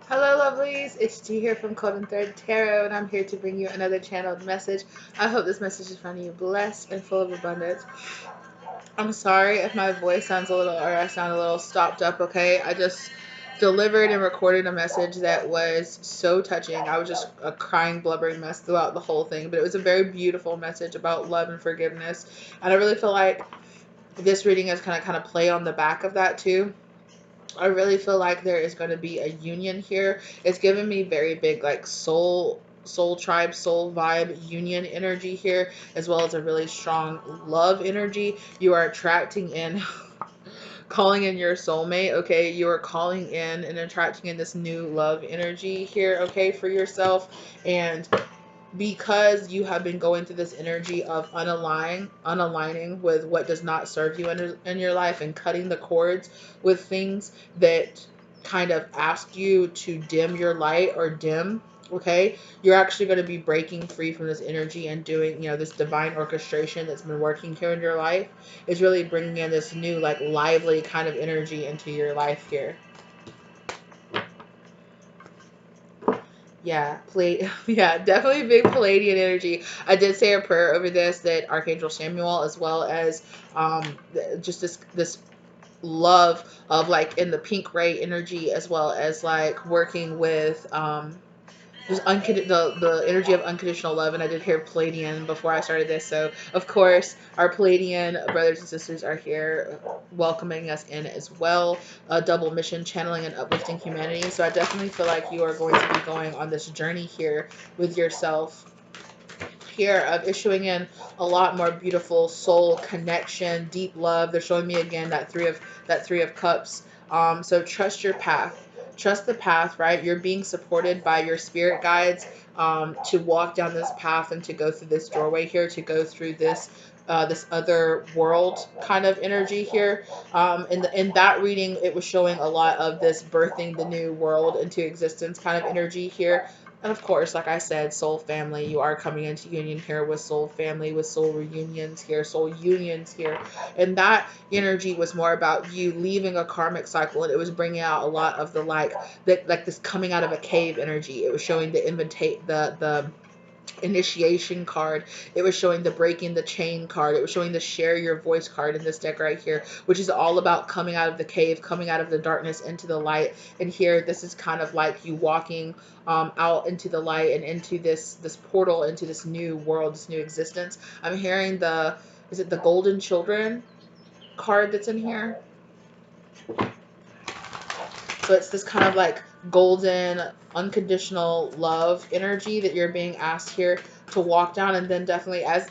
Hello, lovelies. It's G here from Code and Third Tarot, and I'm here to bring you another channeled message. I hope this message is finding you blessed and full of abundance. I'm sorry if my voice sounds a little, or I sound a little stopped up, okay? I just delivered and recorded a message that was so touching. I was just a crying, blubbering mess throughout the whole thing, but it was a very beautiful message about love and forgiveness. And I really feel like this reading is kind of play on the back of that too. I really feel like there is going to be a union here. It's giving me very big like soul tribe, soul vibe union energy here, as well as a really strong love energy. You are attracting in calling in your soulmate, okay? You are calling in and attracting in this new love energy here, okay, for yourself. And because you have been going through this energy of unaligning with what does not serve you in your life, and cutting the cords with things that kind of ask you to dim your light or dim, okay, you're actually going to be breaking free from this energy and doing, this divine orchestration that's been working here in your life is really bringing in this new like lively kind of energy into your life here. Yeah, yeah, definitely big Palladian energy. I did say a prayer over this that Archangel Samuel, as well as just this love of like in the pink ray energy, as well as like working with just the energy of unconditional love. And I did hear Palladian before I started this, so of course our Palladian brothers and sisters are here welcoming us in as well. A double mission, channeling and uplifting humanity. So I definitely feel like you are going to be going on this journey here with yourself here of issuing in a lot more beautiful soul connection, deep love. They're showing me again that three of cups. So trust your path. Trust the path, right? You're being supported by your spirit guides to walk down this path and to go through this doorway here, to go through this other world kind of energy here. In that reading, it was showing a lot of this birthing the new world into existence kind of energy here. And of course, like I said, soul family, you are coming into union here with soul family, with soul reunions here, soul unions here. And that energy was more about you leaving a karmic cycle, and it was bringing out a lot of the like this coming out of a cave energy. It was showing the initiation card. It was showing the breaking the chain card. It was showing the share your voice card in this deck right here, which is all about coming out of the cave, coming out of the darkness into the light. And here, this is kind of like you walking out into the light and into this portal, into this new world, this new existence. I'm hearing is it the Golden Children card that's in here? So it's this kind of like golden, unconditional love energy that you're being asked here to walk down. And then definitely, as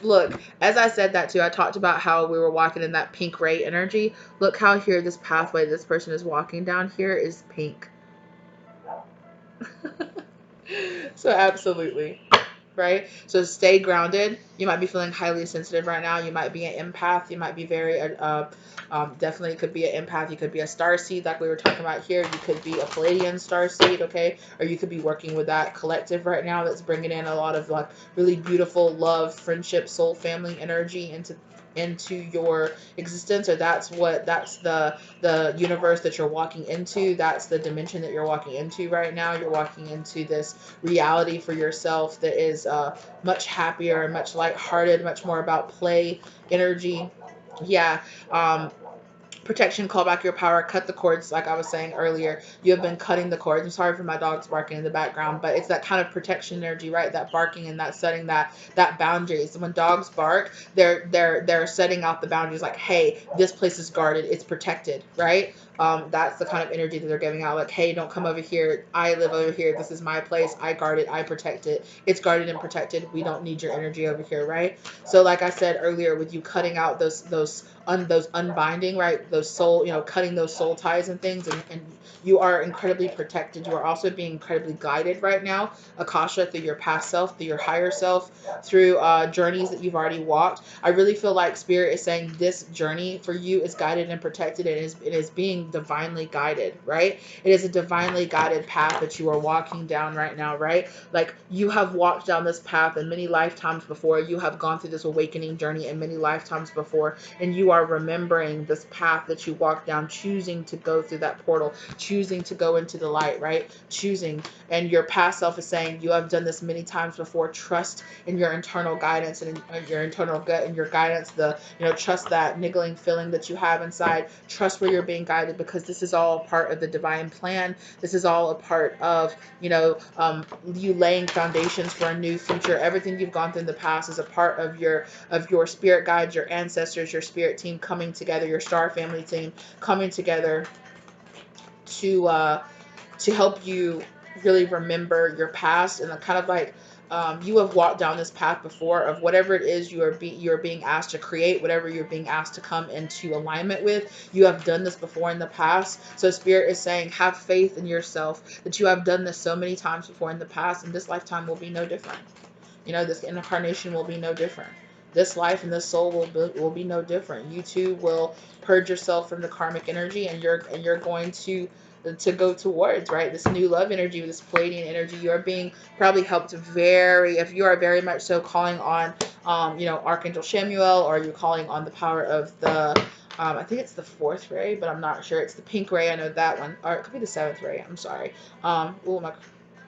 I said that too, I talked about how we were walking in that pink ray energy. Look how here this pathway this person is walking down here is pink. So absolutely. Right? So stay grounded. You might be feeling highly sensitive right now. You might be an empath. You might be very, definitely could be an empath. You could be a star seed, like we were talking about here. You could be a Palladian star seed, okay? Or you could be working with that collective right now that's bringing in a lot of like really beautiful love, friendship, soul family energy into your existence. Or that's the universe that you're walking into. That's the dimension that you're walking into right now. You're walking into this reality for yourself that is much happier, much lighthearted, much more about play energy. Yeah. Protection, call back your power, cut the cords, like I was saying earlier. You have been cutting the cords. I'm sorry for my dogs barking in the background, but it's that kind of protection energy, right? That barking and that setting that boundaries. When dogs bark, they're setting out the boundaries, like, hey, this place is guarded, it's protected, right? That's the kind of energy that they're giving out, like, hey, don't come over here, I live over here, this is my place, I guard it, I protect it, it's guarded and protected, we don't need your energy over here, right? So like I said earlier, with you cutting out those unbinding, right, those soul, cutting those soul ties and things, and you are incredibly protected. You are also being incredibly guided right now, Akasha, through your past self, through your higher self, through journeys that you've already walked. I really feel like spirit is saying this journey for you is guided and protected, and it is being divinely guided, right? It is a divinely guided path that you are walking down right now, right? Like you have walked down this path in many lifetimes before. You have gone through this awakening journey in many lifetimes before, and you are remembering this path that you walked down, choosing to go through that portal, choosing to go into the light, right? Choosing. And your past self is saying, you have done this many times before. Trust in your internal guidance and in your internal gut and your guidance. Trust that niggling feeling that you have inside. Trust where you're being guided, because this is all a part of the divine plan. This is all a part of, you laying foundations for a new future. Everything you've gone through in the past is a part of your spirit guides, your ancestors, your spirit team coming together, your star family team coming together to help you really remember your past, and kind of like, you have walked down this path before of whatever it is you're being asked to create, whatever you're being asked to come into alignment with. You have done this before in the past. So Spirit is saying, have faith in yourself that you have done this so many times before in the past, and this lifetime will be no different. This incarnation will be no different. This life and this soul will be no different. You too will purge yourself from the karmic energy, and you're going to go towards, right, this new love energy, this Palladian energy. You are being probably helped if you are very much so calling on Archangel Samuel, or you're calling on the power of the I think it's the fourth ray, but I'm not sure. It's the pink ray. I know that one. Or it could be the seventh ray. I'm sorry.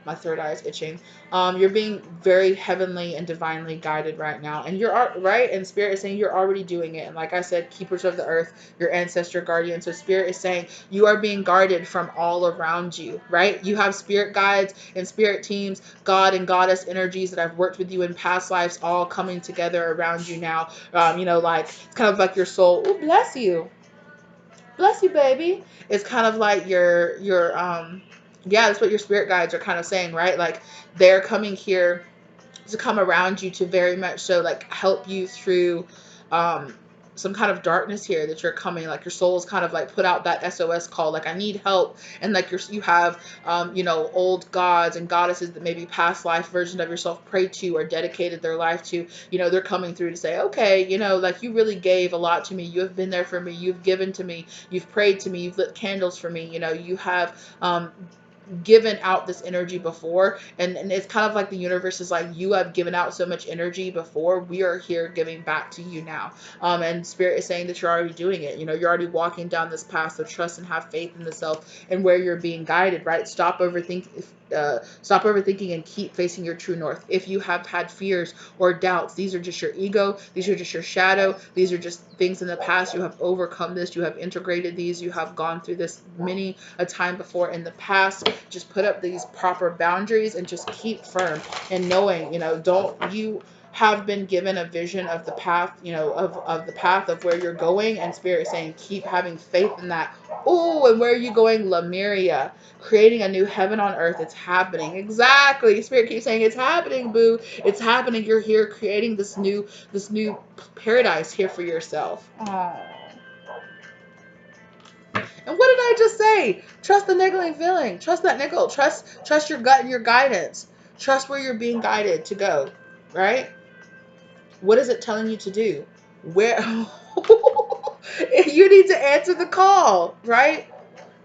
My third eye is itching. You're being very heavenly and divinely guided right now, and you're right. And Spirit is saying you're already doing it. And like I said, keepers of the earth, your ancestor guardian. So Spirit is saying you are being guarded from all around you, right? You have spirit guides and spirit teams, God and goddess energies that have worked with you in past lives, all coming together around you now. Like it's kind of like your soul. Oh, bless you, baby. It's kind of like your yeah, that's what your spirit guides are kind of saying, right? Like they're coming here to come around you to very much so like help you through um some kind of darkness here that you're coming. Like your soul is kind of like put out that SOS call, like I need help. And like you have old gods and goddesses that maybe past life version of yourself prayed to or dedicated their life to. They're coming through to say, okay, like you really gave a lot to me, you have been there for me, you've given to me, you've prayed to me, you've lit candles for me, you have given out this energy before, and it's kind of like the universe is like, you have given out so much energy before, we are here giving back to you now. And Spirit is saying that you're already doing it. You're already walking down this path, so trust and have faith in the self and where you're being guided, right? Stop overthinking and keep facing your true north. If you have had fears or doubts, these are just your ego, these are just your shadow, these are just things in the past. You have overcome this, you have integrated these, you have gone through this many a time before in the past. Just put up these proper boundaries and just keep firm and knowing, don't you have been given a vision of the path, of the path of where you're going, and Spirit is saying keep having faith in that. Oh, and where are you going? Lemuria, creating a new heaven on earth. It's happening. Exactly. Spirit keeps saying it's happening, boo. It's happening. You're here creating this new paradise here for yourself. Aww. And what did I just say? Trust the niggling feeling. Trust that nickel. Trust your gut and your guidance. Trust where you're being guided to go. Right? What is it telling you to do? Where you need to answer the call, right?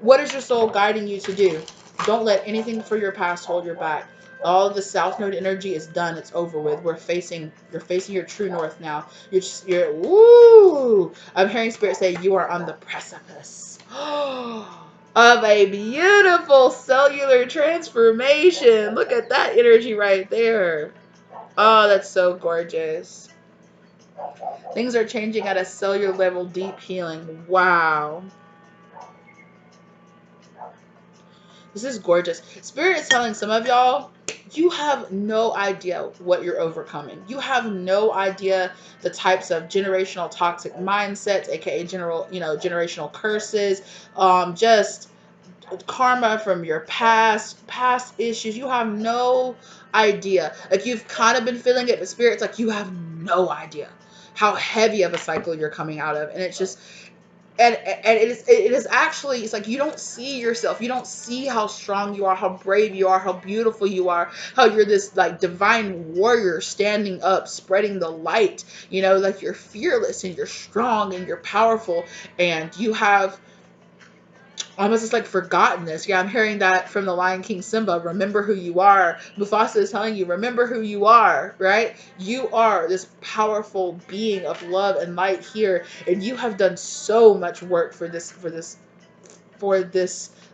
What is your soul guiding you to do? Don't let anything for your past hold you back. All of the South Node energy is done. It's over with. You're facing your true north now. Woo! I'm hearing Spirit say you are on the precipice of a beautiful cellular transformation. Look at that energy right there. Oh, that's so gorgeous. Things are changing at a cellular level, deep healing. Wow. This is gorgeous. Spirit is telling some of y'all, you have no idea what you're overcoming. You have no idea the types of generational toxic mindsets, aka generational curses, just karma from your past issues. You have no idea. Like you've kind of been feeling it, but Spirit's like you have no idea how heavy of a cycle you're coming out of, and it's just. And it is actually, it's like you don't see yourself, you don't see how strong you are, how brave you are, how beautiful you are, how you're this like divine warrior standing up, spreading the light, like you're fearless and you're strong and you're powerful, and you have almost it's like forgottenness. Yeah, I'm hearing that from the Lion King Simba. Remember who you are. Mufasa is telling you, remember who you are, right? You are this powerful being of love and light here, and you have done so much work for this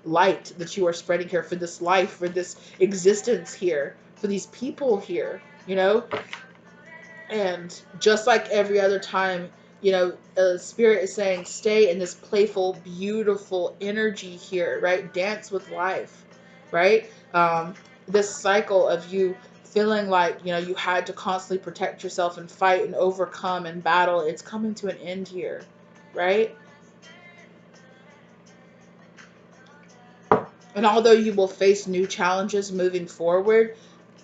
light that you are spreading here, for this life, for this existence here, for these people here, you know? And just like every other time, spirit is saying, stay in this playful, beautiful energy here, right? Dance with life, right? This cycle of you feeling like, you had to constantly protect yourself and fight and overcome and battle, it's coming to an end here, right? And although you will face new challenges moving forward,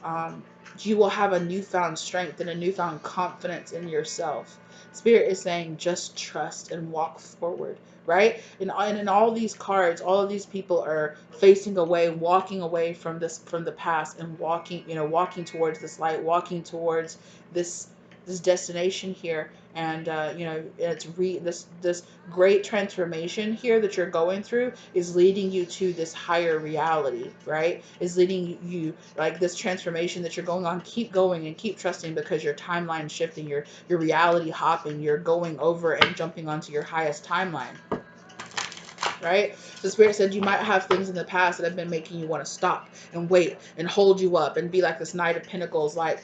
um, you will have a newfound strength and a newfound confidence in yourself. Spirit is saying just trust and walk forward, right? And in all these cards, all of these people are facing away, walking away from the past and walking towards this light, walking towards this this destination here. And this great transformation here that you're going through is leading you to this higher reality, right? Is leading you, like, this transformation that you're going on. Keep going and keep trusting, because your timeline shifting, your reality hopping, you're going over and jumping onto your highest timeline, right? So Spirit said you might have things in the past that have been making you want to stop and wait and hold you up and be like this Knight of Pentacles, like,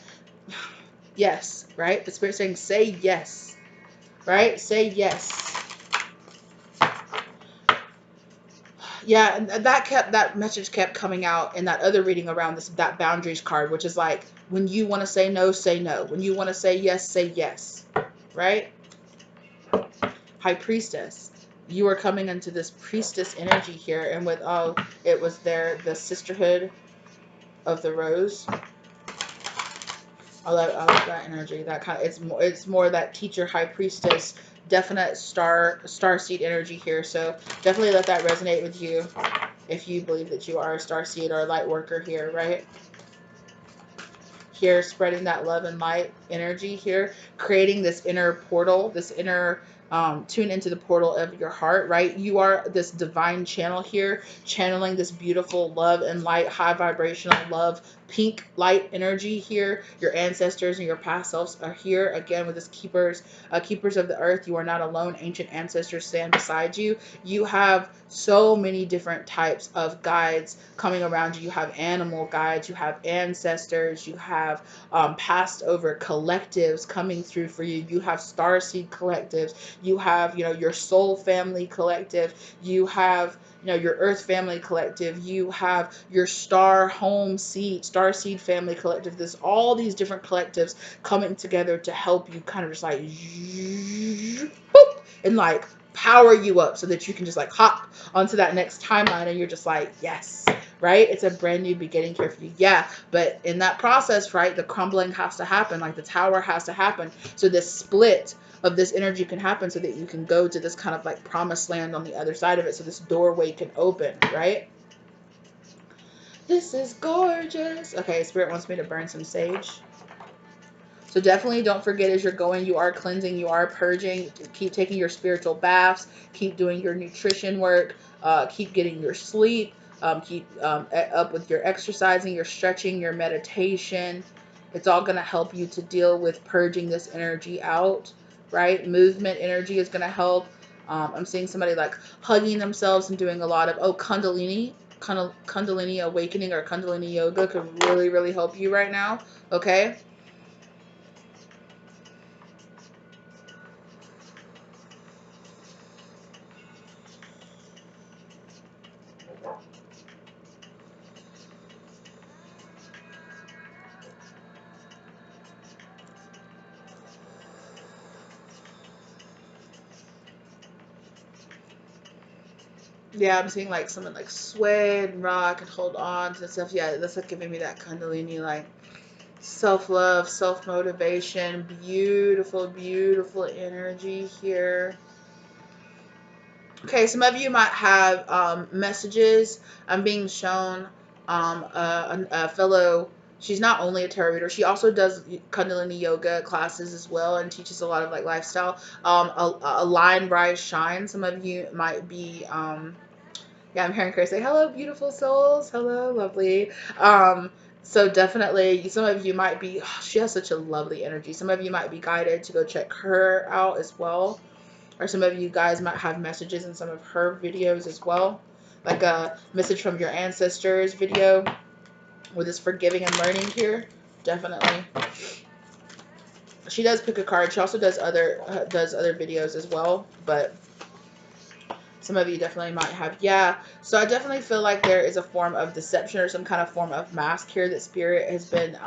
yes, right? The Spirit saying, say yes, right? Say yes. Yeah, and that message kept coming out in that other reading around that boundaries card, which is like, when you want to say no, say no. When you want to say yes, right? High Priestess. You are coming into this priestess energy here, and with it was there the sisterhood of the rose. I love that energy. That kind of, it's more that teacher, high priestess, definite star seed energy here. So definitely let that resonate with you if you believe that you are a star seed or a light worker here, right? Here, spreading that love and light energy here, creating this inner portal, this inner tune into the portal of your heart, right? You are this divine channel here, channeling this beautiful love and light, high vibrational love, pink light energy here. Your ancestors and your past selves are here again with this keepers of the earth. You are not alone. Ancient ancestors stand beside you. You have so many different types of guides coming around you. You have animal guides, you have ancestors, you have passed over collectives coming through for you. You have starseed collectives. You have, your soul family collective. You have, your earth family collective. You have your starseed family collective. There's all these different collectives coming together to help you, kind of just like boop, and like power you up so that you can just like hop onto that next timeline, and you're just like, yes, right? It's a brand new beginning here for you. Yeah, but in that process, right, the crumbling has to happen, like the tower has to happen, so this split of this energy can happen so that you can go to this kind of like promised land on the other side of it, so this doorway can open, right? This is gorgeous. Okay, Spirit wants me to burn some sage. So definitely don't forget, as you're going, you are cleansing, you are purging. Keep taking your spiritual baths. Keep doing your nutrition work. Keep getting your sleep. Keep up with your exercising, your stretching, your meditation. It's all going to help you to deal with purging this energy out, right? Movement energy is going to help. I'm seeing somebody like hugging themselves and doing a lot of, Kundalini awakening or Kundalini yoga could really, really help you right now, okay? Yeah, I'm seeing like someone like sway and rock and hold on to stuff. Yeah, that's like giving me that Kundalini, like self love, self motivation, beautiful, beautiful energy here. Okay, some of you might have messages. I'm being shown a fellow. She's not only a tarot reader, she also does Kundalini yoga classes as well, and teaches a lot of like lifestyle. A line rise shine. Some of you might be Yeah, I'm hearing Chris say, hello, beautiful souls. Hello, lovely. So definitely, some of you might be, oh, she has such a lovely energy. Some of you might be guided to go check her out as well. Or some of you guys might have messages in some of her videos as well. Like a message from your ancestors video with this forgiving and learning here. Definitely. She does pick a card. She also does other videos as well, but some of you definitely might have. Yeah, so I definitely feel like there is a form of deception or some kind of form of mask here that spirit has been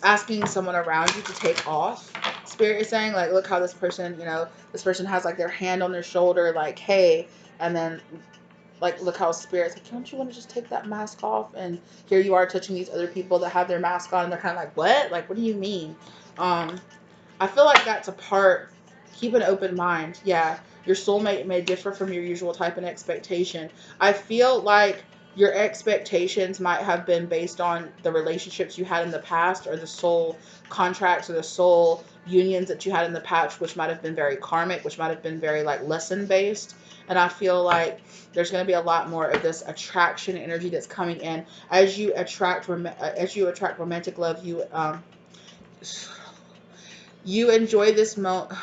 asking someone around you to take off. Spirit is saying, like, look how this person, this person has like their hand on their shoulder, like, hey, and then like, look how spirit's like, don't you want to just take that mask off? And here you are touching these other people that have their mask on, and they're kind of like, what? Like, what do you mean? I feel like that's a part. Keep an open mind. Yeah, your soulmate may differ from your usual type and expectation. I feel like your expectations might have been based on the relationships you had in the past, or the soul contracts, or the soul unions that you had in the past, which might have been very karmic, which might have been very like lesson based. And I feel like there's going to be a lot more of this attraction energy that's coming in as you attract romantic love. You enjoy this moment.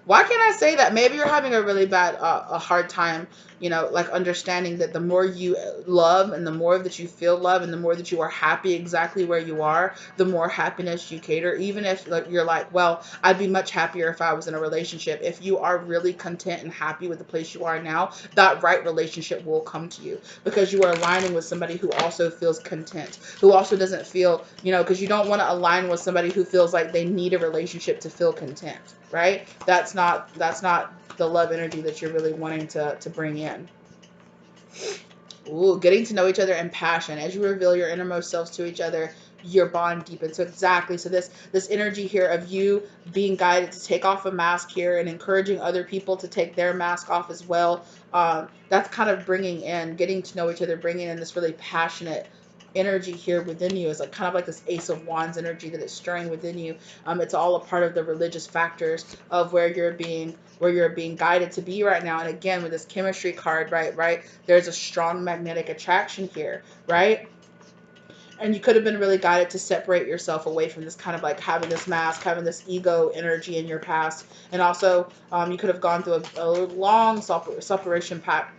Why can't I say that? Maybe you're having a really bad, a hard time, like understanding that the more you love, and the more that you feel love, and the more that you are happy exactly where you are, the more happiness you cater. Even if like you're like, well, I'd be much happier if I was in a relationship. If you are really content and happy with the place you are now, that right relationship will come to you, because you are aligning with somebody who also feels content, who also doesn't feel, because you don't want to align with somebody who feels like they need a relationship to feel content, right? That's not the love energy that you're really wanting to bring in. Ooh, getting to know each other in passion. As you reveal your innermost selves to each other, your bond deepens. So exactly. So this energy here of you being guided to take off a mask here, and encouraging other people to take their mask off as well. That's kind of bringing in, getting to know each other, bringing in this really passionate energy here within you. Is like kind of like this Ace of Wands energy that is stirring within you. It's all a part of the religious factors of where you're being guided to be right now. And again, with this chemistry card, right, there's a strong magnetic attraction here, right? And you could have been really guided to separate yourself away from this kind of like having this mask, having this ego energy in your past. And also, you could have gone through a long separation path,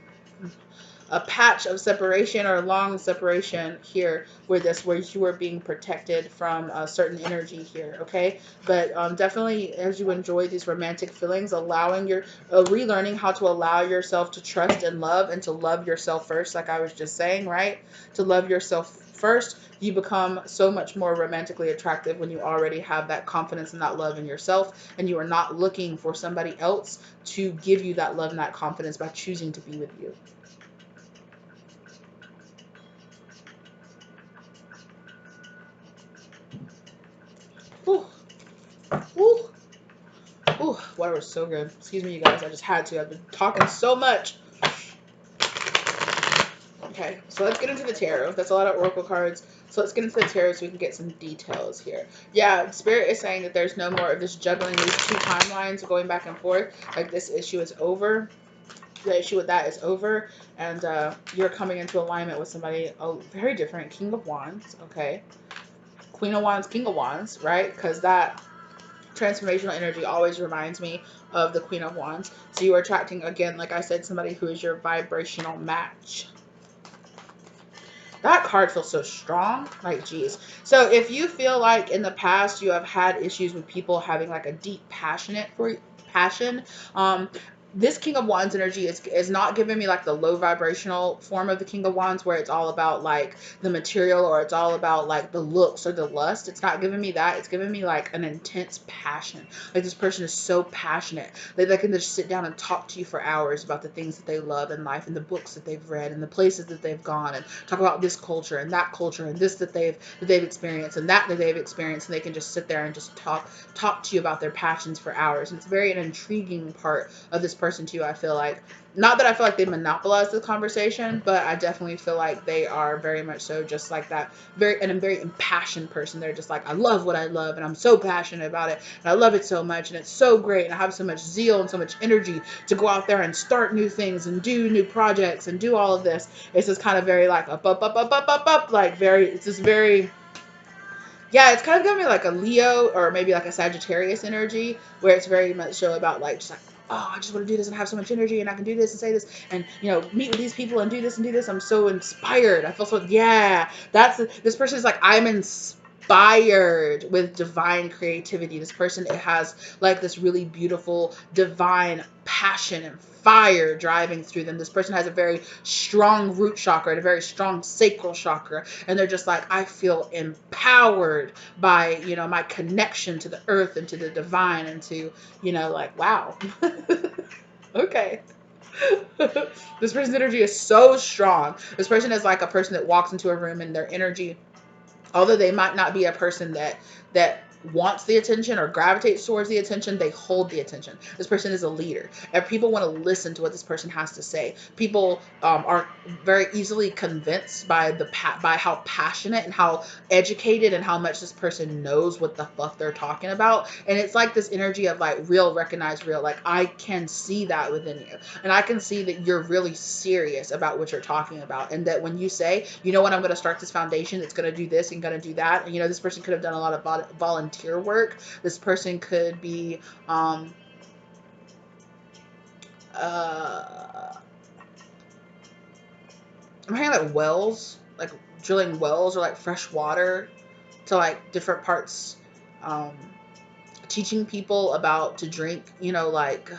a patch of separation, or a long separation here, where you are being protected from a certain energy here. Okay, but definitely, as you enjoy these romantic feelings, allowing your relearning how to allow yourself to trust and love, and to love yourself first, like I was just saying, right? To love yourself first, you become so much more romantically attractive when you already have that confidence and that love in yourself, and you are not looking for somebody else to give you that love and that confidence by choosing to be with you. Whew. Whew. Ooh, water was so good. Excuse me, you guys. I just had to. I've been talking so much. Okay, so let's get into the tarot. That's a lot of oracle cards. So let's get into the tarot so we can get some details here. Yeah, Spirit is saying that there's no more of this juggling these two timelines going back and forth. Like, this issue is over. The issue with that is over. And you're coming into alignment with somebody very different. King of Wands, okay? Queen of Wands, King of Wands, right? Because that transformational energy always reminds me of the Queen of Wands. So you are attracting, again, like I said, somebody who is your vibrational match. That card feels so strong. Like, geez. So if you feel like in the past you have had issues with people having like a deep passion, this King of Wands energy is not giving me like the low vibrational form of the King of Wands, where it's all about like the material, or it's all about like the looks or the lust. It's not giving me that. It's giving me like an intense passion. Like, this person is so passionate that they can just sit down and talk to you for hours about the things that they love in life, and the books that they've read, and the places that they've gone, and talk about this culture and that culture, and this that they've experienced, and that they've experienced. And they can just sit there and just talk to you about their passions for hours. And it's very an intriguing part of this person too, I feel like, not that I feel like they monopolize the conversation, but I definitely feel like they are very much so just like that, a very impassioned person. They're just like, I love what I love, and I'm so passionate about it, and I love it so much, and it's so great, and I have so much zeal and so much energy to go out there and start new things and do new projects and do all of this. It's just kind of very like up, like very, it's just very, yeah, it's kind of giving me like a Leo or maybe like a Sagittarius energy, where it's very much so about like just like, oh, I just want to do this and have so much energy, and I can do this and say this and, you know, meet with these people and do this and do this. I'm so inspired. I feel so, yeah. This person is like, I'm inspired with divine creativity. This person, it has like this really beautiful divine passion and fire driving through them. This person has a very strong root chakra and a very strong sacral chakra, and they're just like, I feel empowered by, you know, my connection to the earth and to the divine and to, you know, like, wow. Okay. This person's energy is so strong. This person is like a person that walks into a room and their energy, although they might not be a person that wants the attention or gravitates towards the attention, they hold the attention. This person is a leader, and people want to listen to what this person has to say. People are very easily convinced by by how passionate and how educated and how much this person knows what the fuck they're talking about. And it's like this energy of like real, recognize real. Like, I can see that within you, and I can see that you're really serious about what you're talking about, and that when you say, you know what, I'm going to start this foundation, it's going to do this and going to do that. And, you know, this person could have done a lot of volunteer work. This person could be uh I'm hearing like wells, like drilling wells or like fresh water to like different parts, um teaching people about to drink, you know, like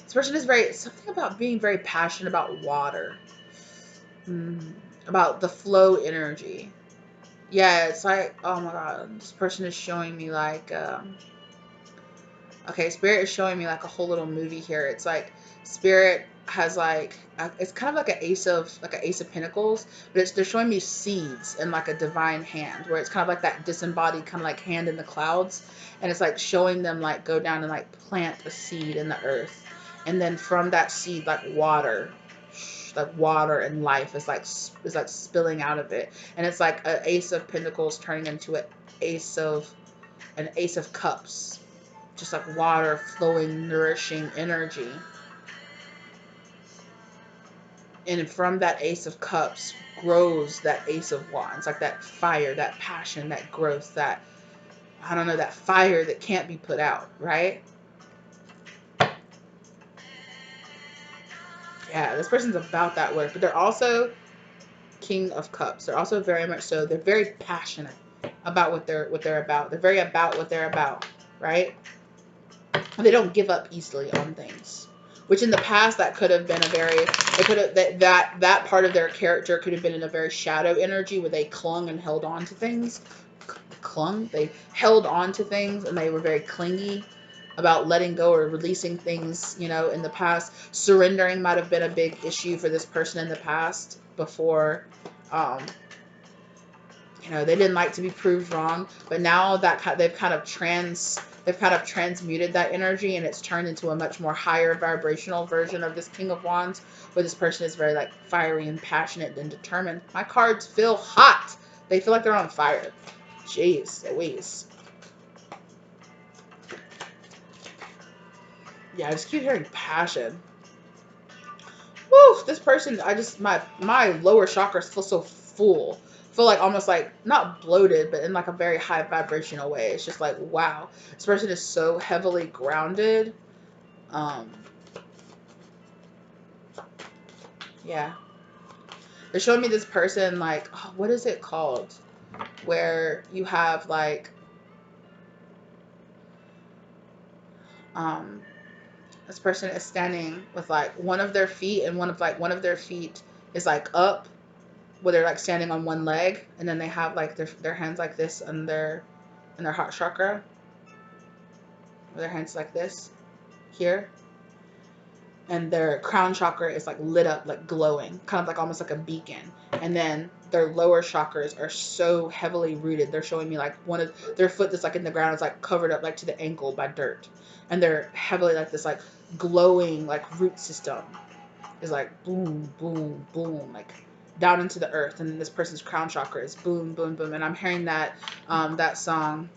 this person is very, something about being very passionate about water, mm, about the flow energy. Yeah, it's like, oh my god, this person is showing me like, okay, Spirit is showing me like a whole little movie here. It's like Spirit has like, it's kind of like an ace of pentacles, but they're showing me seeds and like a divine hand, where it's kind of like that disembodied kind of like hand in the clouds, and it's like showing them like go down and like plant a seed in the earth, and then from that seed like water and life is like spilling out of it, and it's like an ace of pentacles turning into ace of an ace of cups, just like water flowing, nourishing energy. And from that ace of cups grows that ace of wands, like that fire, that passion, that growth, that, I don't know, that fire that can't be put out, right? Yeah, this person's about that work, but they're also king of cups. They're also very much so, they're very passionate about what they're about. They're very about what they're about, right? They don't give up easily on things, which in the past that could have been a very, it could have, that part of their character could have been in a very shadow energy where they clung and held on to things. They held on to things, and they were very clingy about letting go or releasing things, you know, in the past. Surrendering might have been a big issue for this person in the past before, um, you know, they didn't like to be proved wrong, but now that they've kind of transmuted that energy, and it's turned into a much more higher vibrational version of this King of Wands, where this person is very like fiery and passionate and determined. My cards feel hot. They feel like they're on fire. Jeez Louise. Yeah, I just keep hearing passion. Woo, this person, my lower chakras feel so full. Feel like almost like not bloated, but in like a very high vibrational way. It's just like, wow, this person is so heavily grounded. Um, yeah, they're showing me this person like, oh, what is it called? Where you have like, um, this person is standing with like one of their feet, and one of their feet is like up, where they're like standing on one leg, and then they have like their hands like this on their heart chakra, with their hands like this here. and their crown chakra is like lit up, like glowing, kind of like almost like a beacon. And then their lower chakras are so heavily rooted. They're showing me like one of their foot that's like in the ground is like covered up like to the ankle by dirt, and they're heavily like this like glowing like root system is like boom, boom, boom, like down into the earth. And then this person's crown chakra is boom, boom, boom. And I'm hearing that song.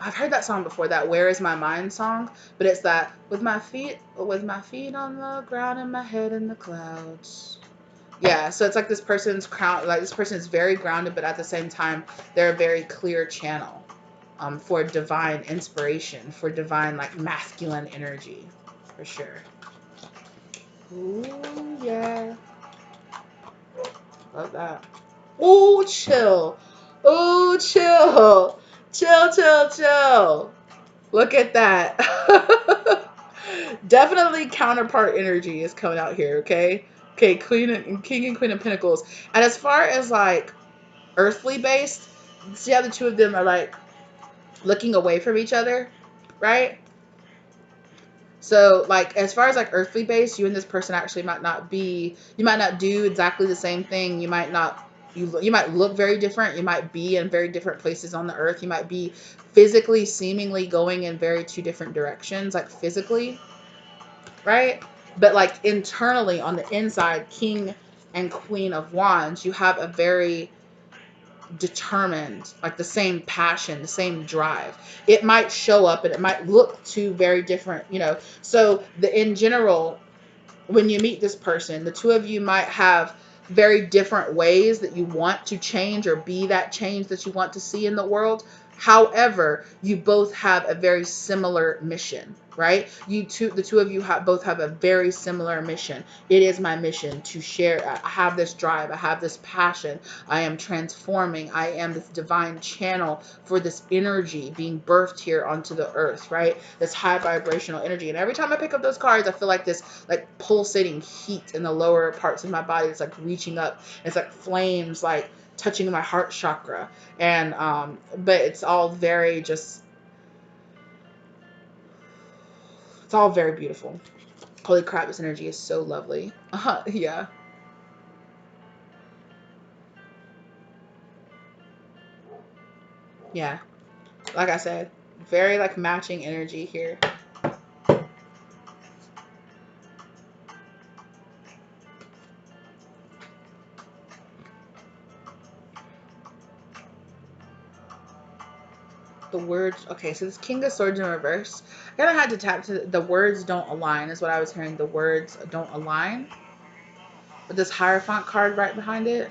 I've heard that song before, that "Where Is My Mind" song, but it's that with my feet on the ground and my head in the clouds. Yeah, so it's like this person's crown, like this person is very grounded, but at the same time, they're a very clear channel, for divine inspiration, for divine like masculine energy, for sure. Ooh, yeah, love that. Ooh, chill. Ooh, chill. Chill, chill, chill. Look at that. Definitely counterpart energy is coming out here, okay? Okay, King and Queen of Pentacles. And as far as like earthly based, see how the two of them are like looking away from each other, right? So like as far as like earthly based, you and this person actually might not be, you might not do exactly the same thing. You might not, you might look very different. You might be in very different places on the earth. You might be physically seemingly going in very two different directions, like physically, right? But like internally on the inside, King and Queen of Wands, you have a very determined, like the same passion, the same drive. It might show up and it might look two very different, So in general, when you meet this person, the two of you might have very different ways that you want to change or be that change that you want to see in the world. However, you both have a very similar mission, right? The two of you both have a very similar mission. It is my mission to share. I have this drive. I have this passion. I am transforming. I am this divine channel for this energy being birthed here onto the earth, right? This high vibrational energy. And every time I pick up those cards, I feel like this like pulsating heat in the lower parts of my body. It's like reaching up. It's like flames like touching my heart chakra. And but it's all very just, it's all very beautiful. Holy crap, this energy is so lovely. Yeah. Yeah. Like I said, very like matching energy here. The words, okay, so this King of Swords in reverse. I kind of had to tap to the words don't align, is what I was hearing. The words don't align with this Hierophant card right behind it.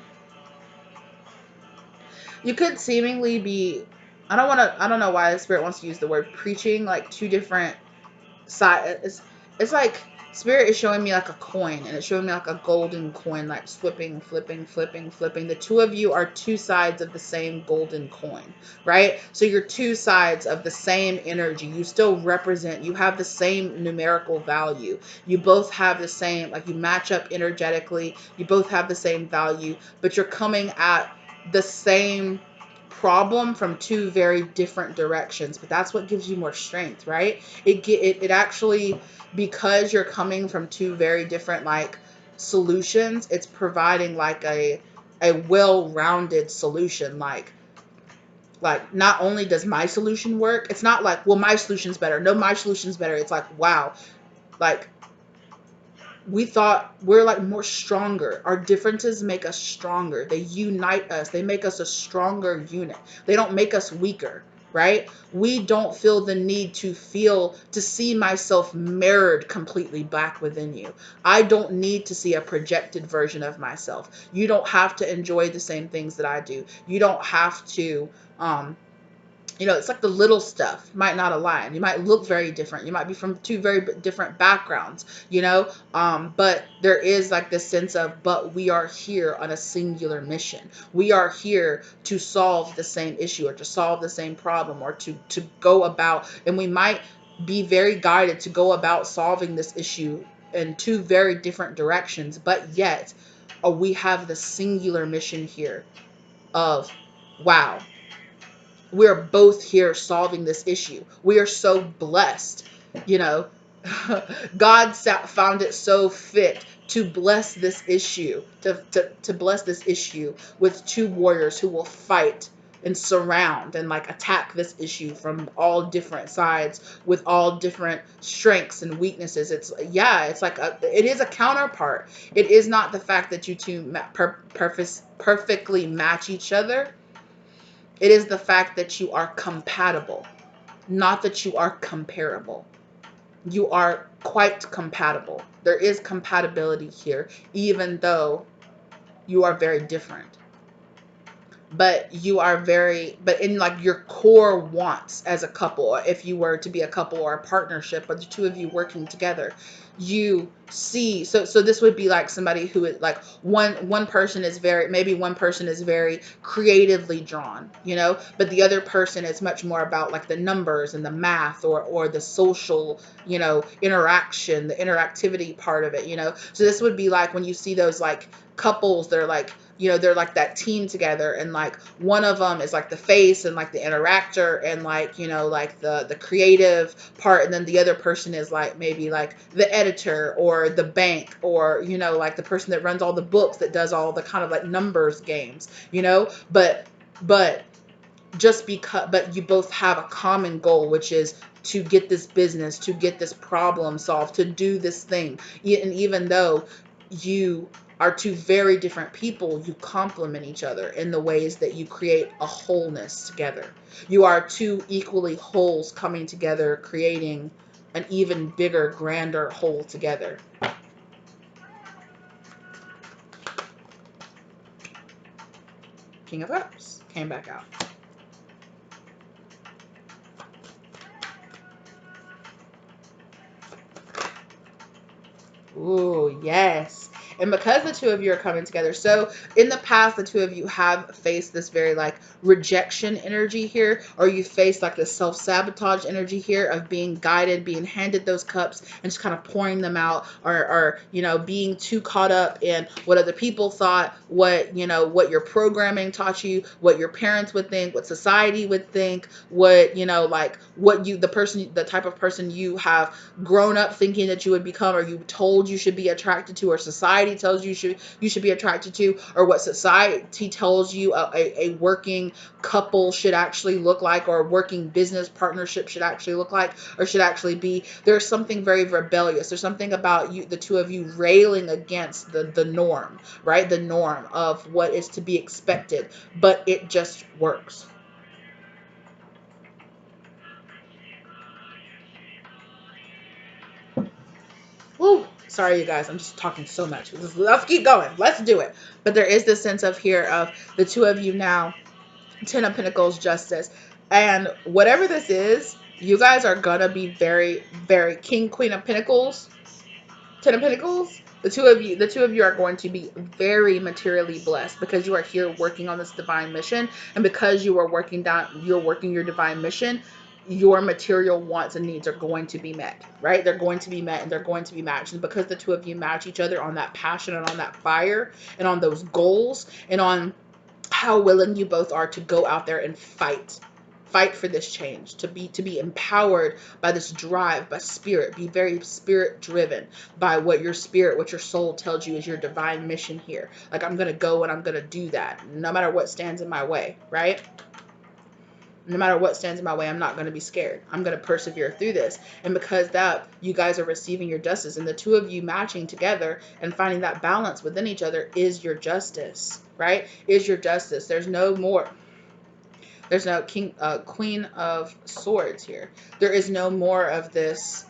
You could seemingly be, I don't know why the Spirit wants to use the word preaching, like two different side. It's like Spirit is showing me like a coin, and it's showing me like a golden coin, like flipping, flipping, flipping, flipping. The two of you are two sides of the same golden coin, right? So you're two sides of the same energy. You still represent, you have the same numerical value. You both have the same, like you match up energetically. You both have the same value, but you're coming at the same problem from two very different directions. But that's what gives you more strength, right? It actually, because you're coming from two very different like solutions, it's providing like a well-rounded solution. Like not only does my solution work, it's not like, well, my solution's better. No, my solution's better. It's like, wow, like we thought we're like more stronger. Our differences make us stronger. They unite us. They make us a stronger unit. They don't make us weaker, right? We don't feel the need to see myself mirrored completely back within you. I don't need to see a projected version of myself. You don't have to enjoy the same things that I do. You don't have to, it's like the little stuff might not align. You might look very different. You might be from two very different backgrounds, but there is like this sense of, but we are here on a singular mission. We are here to solve the same issue or to solve the same problem or to go about, and we might be very guided to go about solving this issue in two very different directions, but yet we have the singular mission here of, wow, we're both here solving this issue. We are so blessed, you know. God found it so fit to bless this issue, to bless this issue with two warriors who will fight and surround and like attack this issue from all different sides with all different strengths and weaknesses. It's, yeah, it's like it is a counterpart. It is not the fact that you two perfectly match each other. It is the fact that you are compatible, not that you are comparable. You are quite compatible. There is compatibility here, even though you are very different. But you are very, but in like your core wants as a couple, if you were to be a couple or a partnership, but the two of you working together, you see, so this would be like somebody who is like one person is very, maybe one person is very creatively drawn, but the other person is much more about like the numbers and the math, or the social, interaction, the interactivity part of it. So this would be like when you see those like couples, they're like, they're like that team together, and like one of them is like the face and like the interactor and like, like the creative part, and then the other person is like maybe like the editor or the bank, or like the person that runs all the books, that does all the kind of like numbers games, but just because, but you both have a common goal, which is to get this business, to get this problem solved, to do this thing. And even though you are two very different people, you complement each other in the ways that you create a wholeness together. You are two equally wholes coming together, creating an even bigger, grander whole together. King of Cups came back out. Ooh, yes. And because the two of you are coming together, so in the past, the two of you have faced this very like rejection energy here, or you face like the self-sabotage energy here of being guided, being handed those cups and just kind of pouring them out, or being too caught up in what other people thought, what your programming taught you, what your parents would think, what society would think, what, like what you, the type of person you have grown up thinking that you would become, or you told you should be attracted to, or society tells you should be attracted to, or what society tells you a working couple should actually look like, or a working business partnership should actually look like, or should actually be. There's something very rebellious. There's something about you, the two of you, railing against the norm, right? The norm of what is to be expected, but it just works. Woo. Sorry, you guys. I'm just talking so much. Let's keep going. Let's do it. But there is this sense of here of the two of you now, Ten of Pentacles, Justice. And whatever this is, you guys are going to be very, very King, Queen of Pentacles, Ten of Pentacles. The two of you are going to be very materially blessed because you are here working on this divine mission. And because you're working your divine mission, your material wants and needs are going to be met, right? They're going to be met and they're going to be matched. And because the two of you match each other on that passion and on that fire and on those goals and on how willing you both are to go out there and fight for this change, to be empowered by this drive, by spirit, be very spirit driven by what your soul tells you is your divine mission here. Like, I'm gonna go and I'm gonna do that no matter what stands in my way, right? No matter what stands in my way, I'm not going to be scared. I'm going to persevere through this. And because that, you guys are receiving your justice, and the two of you matching together and finding that balance within each other is your justice, right? Is your justice. There's no more. There's no Queen of Swords here. There is no more of this.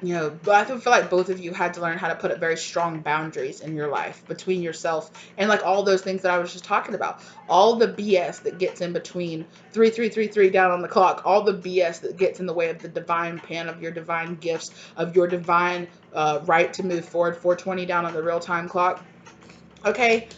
But I feel like both of you had to learn how to put up very strong boundaries in your life between yourself and like all those things that I was just talking about. All the BS that gets in between 3333 down on the clock, all the BS that gets in the way of the divine pen, of your divine gifts, of your divine right to move forward, 420 down on the real time clock. Okay,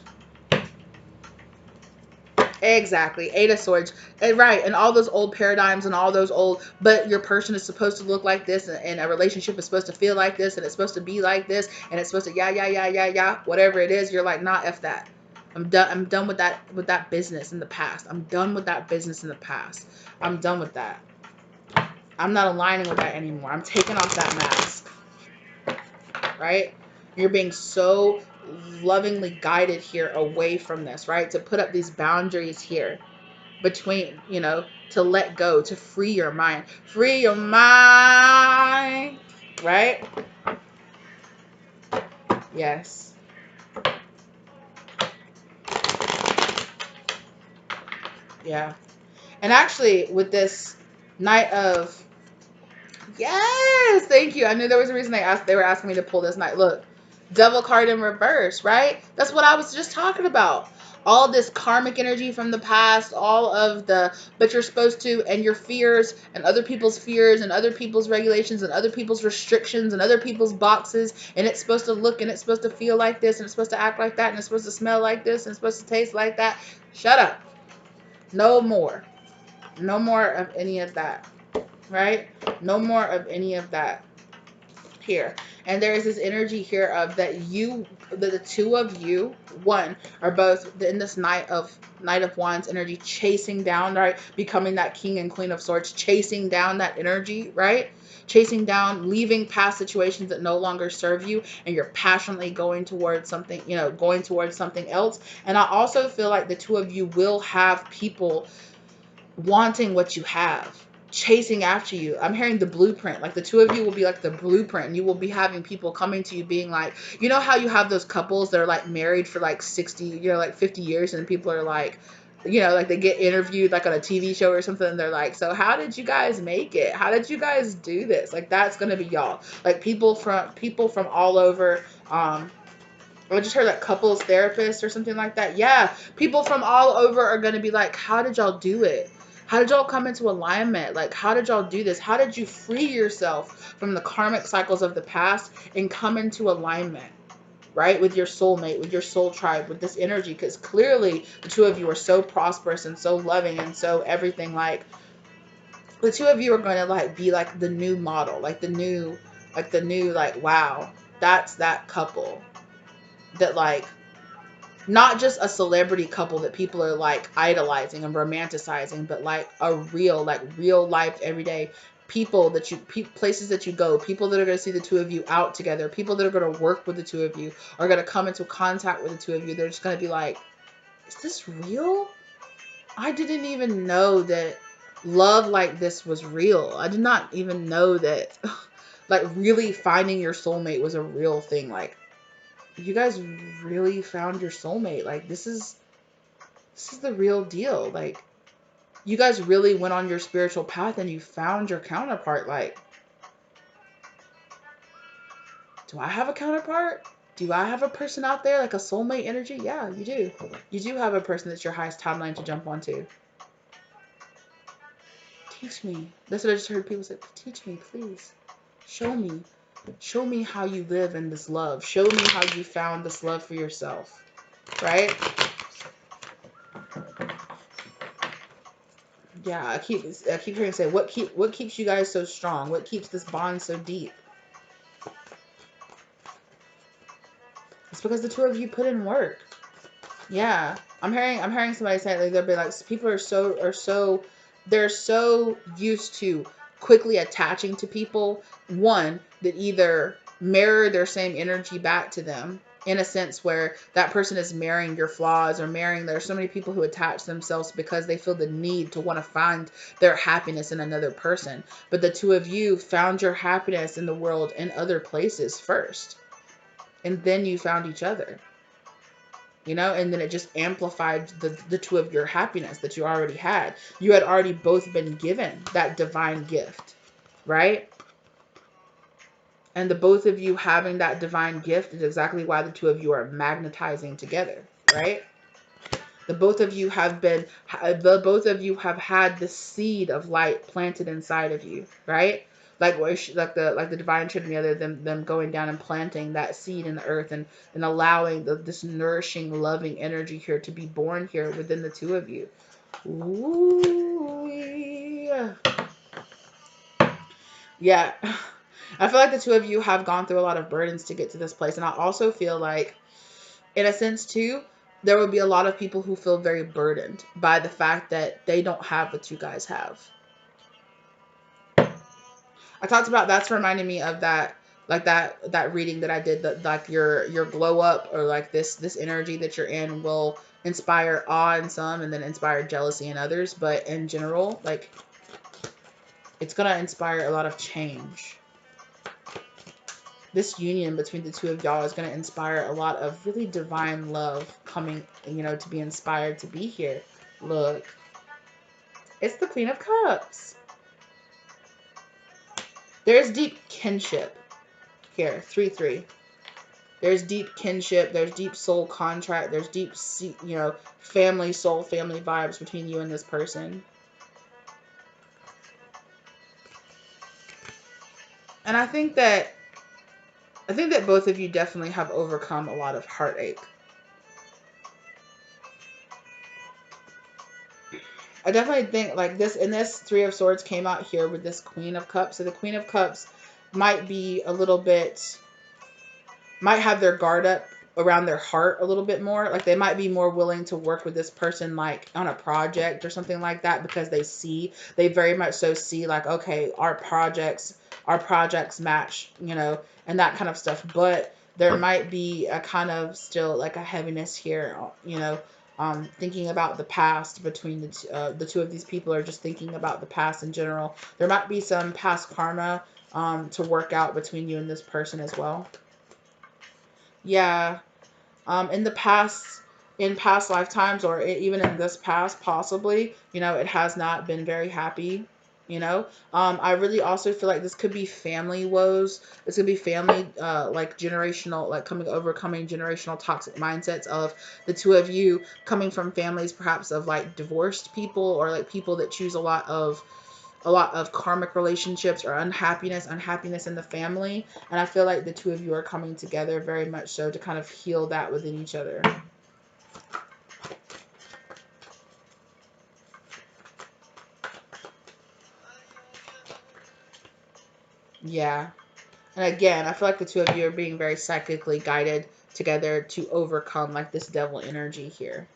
exactly. Eight of Swords. Right. And all those old paradigms and all those old, but your person is supposed to look like this, and a relationship is supposed to feel like this, and it's supposed to be like this, and it's supposed to, yeah, whatever it is, you're like, nah, F that. I'm done with that business in the past. I'm done with that business in the past. I'm done with that. I'm not aligning with that anymore. I'm taking off that mask, right? You're being so lovingly guided here away from this, right? To put up these boundaries here between, to let go, to free your mind. Free your mind, right? Yes. Yeah. And actually, with this night of, yes, thank you. I knew there was a reason they were asking me to pull this night. Look, devil card in reverse, right? That's what I was just talking about. All this karmic energy from the past, all of the, but you're supposed to, and your fears and other people's fears and other people's regulations and other people's restrictions and other people's boxes, and it's supposed to look and it's supposed to feel like this and it's supposed to act like that and it's supposed to smell like this and it's supposed to taste like that. Shut up. No more. No more of any of that, right? No more of any of that here. And there is this energy here of that the two of you, one, are both in this Knight of Wands energy, chasing down, right? Becoming that King and Queen of Swords, chasing down that energy, right? Chasing down, leaving past situations that no longer serve you, and you're passionately going towards something, going towards something else. And I also feel like the two of you will have people wanting what you have, chasing after you. I'm hearing the blueprint. Like the two of you will be like the blueprint, and you will be having people coming to you being like, you know how you have those couples that are like married for like 60, like 50 years, and people are like, like they get interviewed like on a TV show or something, and they're like, so how did you guys make it? How did you guys do this? Like that's gonna be y'all. Like people from all over. I just heard like couples therapists or something like that. Yeah, people from all over are going to be like, how did y'all do it? How did y'all come into alignment? Like, how did y'all do this? How did you free yourself from the karmic cycles of the past and come into alignment, right? With your soulmate, with your soul tribe, with this energy? Because clearly the two of you are so prosperous and so loving and so everything. Like, the two of you are going to like be like the new model, like the new, like, wow, that's that couple that like, not just a celebrity couple that people are like idolizing and romanticizing, but like a real, life, everyday people that places that you go, people that are going to see the two of you out together, people that are going to work with the two of you, are going to come into contact with the two of you. They're just going to be like, is this real? I didn't even know that love like this was real. I did not even know that like really finding your soulmate was a real thing. Like, you guys really found your soulmate. Like, this is the real deal. Like, you guys really went on your spiritual path and you found your counterpart. Like, do I have a counterpart? Do I have a person out there, like a soulmate energy? Yeah, you do. You do have a person that's your highest timeline to jump onto. Teach me. That's what I just heard people say. Teach me, please. Show me. Show me how you live in this love. Show me how you found this love for yourself. Right? Yeah, I keep hearing say, what keeps you guys so strong? What keeps this bond so deep? It's because the two of you put in work. Yeah, I'm hearing somebody say, like, they'll be like, people they're so used to quickly attaching to people, one, that either mirror their same energy back to them, in a sense where that person is mirroring your flaws, or there's so many people who attach themselves because they feel the need to want to find their happiness in another person. But the two of you found your happiness in the world in other places first, and then you found each other. And then it just amplified the two of your happiness that you already had. You had already both been given that divine gift, right? And the both of you having that divine gift is exactly why the two of you are magnetizing together, right? The both of you have had the seed of light planted inside of you, right? Like like the divine trinity, other than them going down and planting that seed in the earth, and allowing this nourishing, loving energy here to be born here within the two of you. Ooh, yeah. Yeah. I feel like the two of you have gone through a lot of burdens to get to this place. And I also feel like, in a sense too, there will be a lot of people who feel very burdened by the fact that they don't have what you guys have. I talked about, that's reminding me of that, like that reading that I did, that like your glow up, or like this energy that you're in will inspire awe in some and then inspire jealousy in others, but in general, like it's gonna inspire a lot of change. This union between the two of y'all is going to inspire a lot of really divine love coming, to be inspired to be here. Look, it's the Queen of Cups. There's deep kinship here. 3-3. There's deep kinship. There's deep soul contract. There's deep, family, soul, family vibes between you and this person. And I think that both of you definitely have overcome a lot of heartache. I definitely think like this, and this Three of Swords came out here with this Queen of Cups. So the Queen of Cups might be a little bit, might have their guard up around their heart a little bit more. Like they might be more willing to work with this person like on a project or something like that, because they very much so see like, okay, our projects match, and that kind of stuff. But there might be a kind of still like a heaviness here, thinking about the past between the two of these people, or just thinking about the past in general. There might be some past karma to work out between you and this person as well. Yeah. In the past, in past lifetimes, or even in this past, possibly, it has not been very happy. I really also feel like this could be family woes. This could be family, like generational, like overcoming generational toxic mindsets of the two of you coming from families, perhaps of like divorced people, or like people that choose a lot of karmic relationships, or unhappiness in the family. And I feel like the two of you are coming together very much so to kind of heal that within each other. Yeah. And again, I feel like the two of you are being very psychically guided together to overcome like this devil energy here.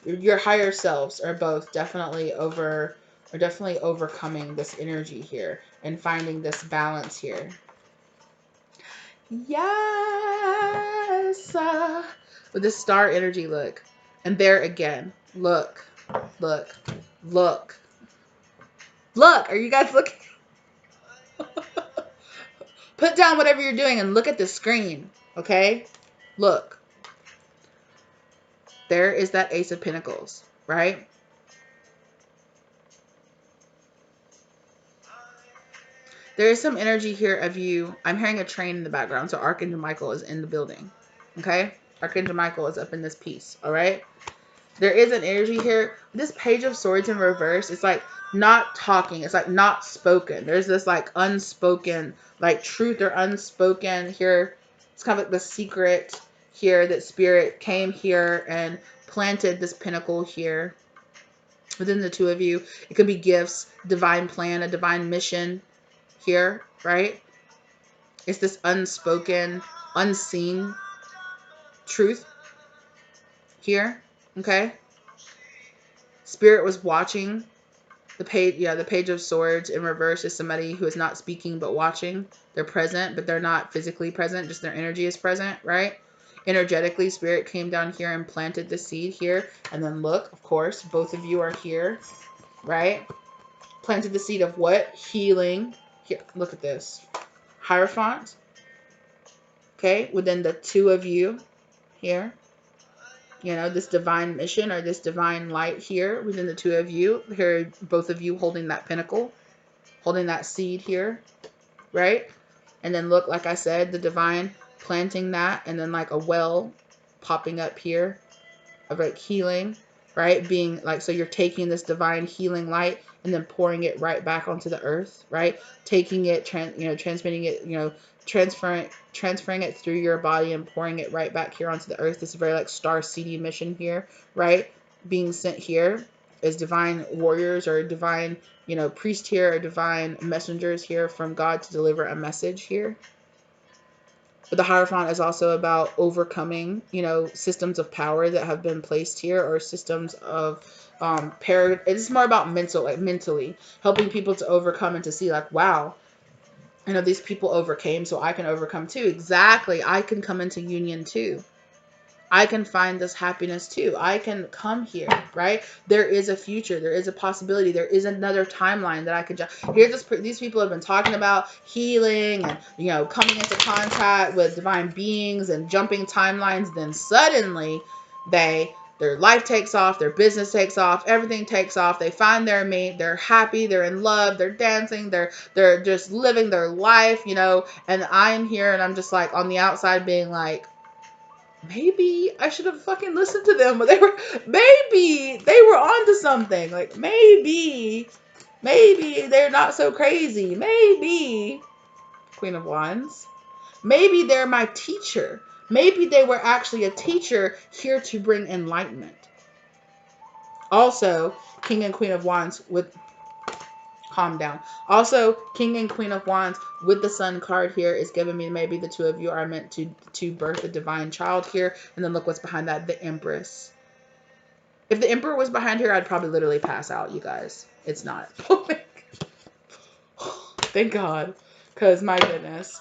Your higher selves are both definitely overcoming this energy here and finding this balance here. Yes. With this star energy, look. And there again. Look. Look. Look. Look. Are you guys looking? Put down whatever you're doing and look at the screen. Okay? Look. There is that Ace of Pentacles, right? There is some energy here of you. I'm hearing a train in the background, so Archangel Michael is in the building. Okay? Archangel Michael is up in this piece, all right? There is an energy here. This Page of Swords in reverse, it's like not talking. It's like not spoken. There's this like unspoken, like truth or unspoken here. It's kind of like the secret here that Spirit came here and planted this pinnacle here within the two of you. It could be gifts, divine plan, a divine mission here, right? It's this unspoken, unseen truth here, okay? Spirit was watching. The Page of Swords in reverse is somebody who is not speaking but watching. They're present, but they're not physically present. Just their energy is present, right? Energetically, Spirit came down here and planted the seed here. And then look, of course, both of you are here, right? Planted the seed of what? Healing. Here, look at this. Hierophant. Okay, within the two of you here. This divine mission or this divine light here within the two of you. Here, both of you holding that pinnacle, holding that seed here, right? And then look, like I said, the divine planting that, and then like a well popping up here of like healing, right? Being like, so you're taking this divine healing light and then pouring it right back onto the earth, right? Taking it, transmitting it, transferring it through your body and pouring it right back here onto the earth. This is very like star seedy mission here, right? Being sent here as divine warriors or divine, priest here or divine messengers here from God to deliver a message here. But the Hierophant is also about overcoming, systems of power that have been placed here, or systems of it's more about mentally helping people to overcome and to see like, wow, these people overcame, so I can overcome too. Exactly. I can come into union too. I can find this happiness too. I can come here, right? There is a future. There is a possibility. There is another timeline that I could just hear. These people have been talking about healing and, coming into contact with divine beings and jumping timelines. Then suddenly their life takes off, their business takes off, everything takes off. They find their mate, they're happy, they're in love, they're dancing, they're just living their life, and I'm here and I'm just like on the outside being like, maybe I should have fucking listened to them, but maybe they were onto something. Like, maybe they're not so crazy. Maybe, Queen of Wands, maybe they're my teacher. Maybe they were actually a teacher here to bring enlightenment. Also, King and Queen of Wands with, calm down. Also, King and Queen of Wands with the Sun card here is giving me maybe the two of you are meant to birth a divine child here. And then look what's behind that, the Empress. If the Emperor was behind here, I'd probably literally pass out, you guys. It's not. Thank God. Because my goodness.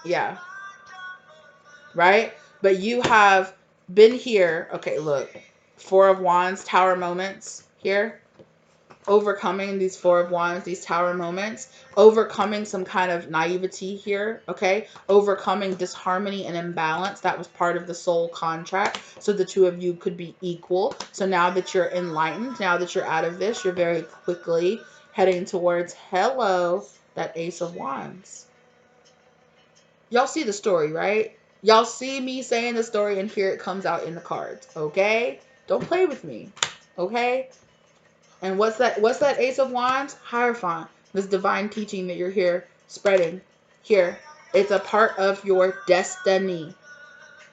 Yeah. Right? But you have been here. Okay, look. Four of Wands, Tower moments here. Overcoming these Four of Wands, these Tower moments, overcoming some kind of naivety here, okay? Overcoming disharmony and imbalance. That was part of the soul contract. So the two of you could be equal. So now that you're enlightened, now that you're out of this, you're very quickly heading towards, hello, that Ace of Wands. Y'all see the story, right? Y'all see me saying the story, and here it comes out in the cards, okay? Don't play with me, okay? And what's that Ace of Wands? Hierophant. This divine teaching that you're here spreading. Here. It's a part of your destiny.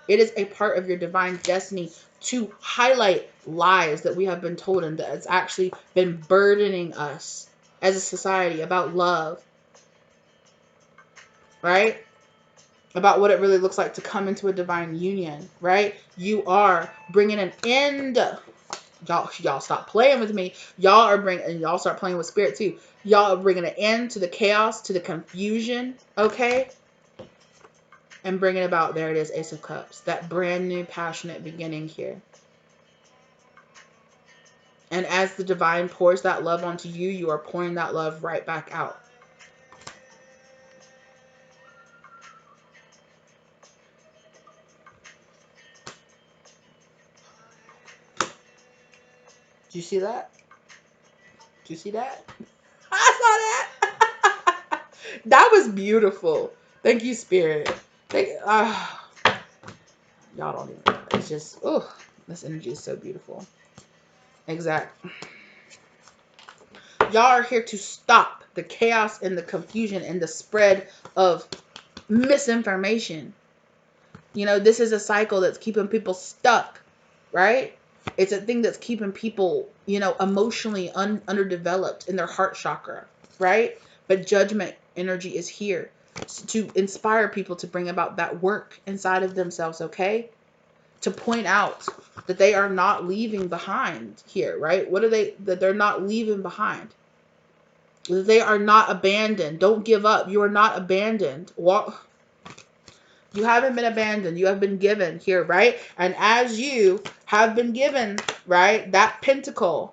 It is a part of your divine destiny to highlight lies that we have been told and that it's actually been burdening us as a society about love. Right? About what it really looks like to come into a divine union. Right? You are bringing an end. Y'all stop playing with me. Y'all start playing with spirit too. Y'all are bringing an end to the chaos, to the confusion, okay? And bringing about, there it is, Ace of Cups. That brand new passionate beginning here. And as the divine pours that love onto you, you are pouring that love right back out. Do you see that? Do you see that? I saw that. That was beautiful. Thank you, Spirit. Y'all don't even know. It's just, oh, this energy is so beautiful. Exact. Y'all are here to stop the chaos and the confusion and the spread of misinformation. This is a cycle that's keeping people stuck, right? It's a thing that's keeping people, emotionally underdeveloped in their heart chakra, right? But judgment energy is here to inspire people to bring about that work inside of themselves, okay? To point out that they are not leaving behind here, right? That they're not leaving behind. They are not abandoned. Don't give up. You are not abandoned. You haven't been abandoned. You have been given here, right? And as you have been given, right, that pentacle,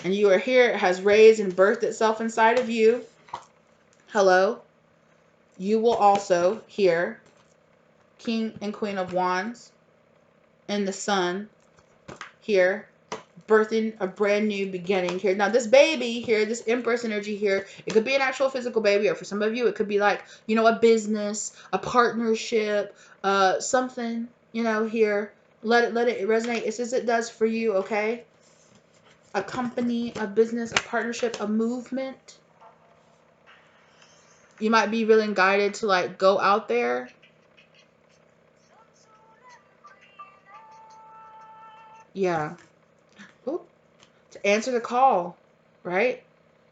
and you are here, it has raised and birthed itself inside of you. Hello. You will also hear King and Queen of Wands and the Sun here, birthing a brand new beginning here. Now, this baby here, this Empress energy here, it could be an actual physical baby, or for some of you, it could be like, a business, a partnership, something, here. Let it resonate. It's as it does for you, okay? A company, a business, a partnership, a movement. You might be feeling guided to like go out there. Yeah. Ooh. To answer the call, right?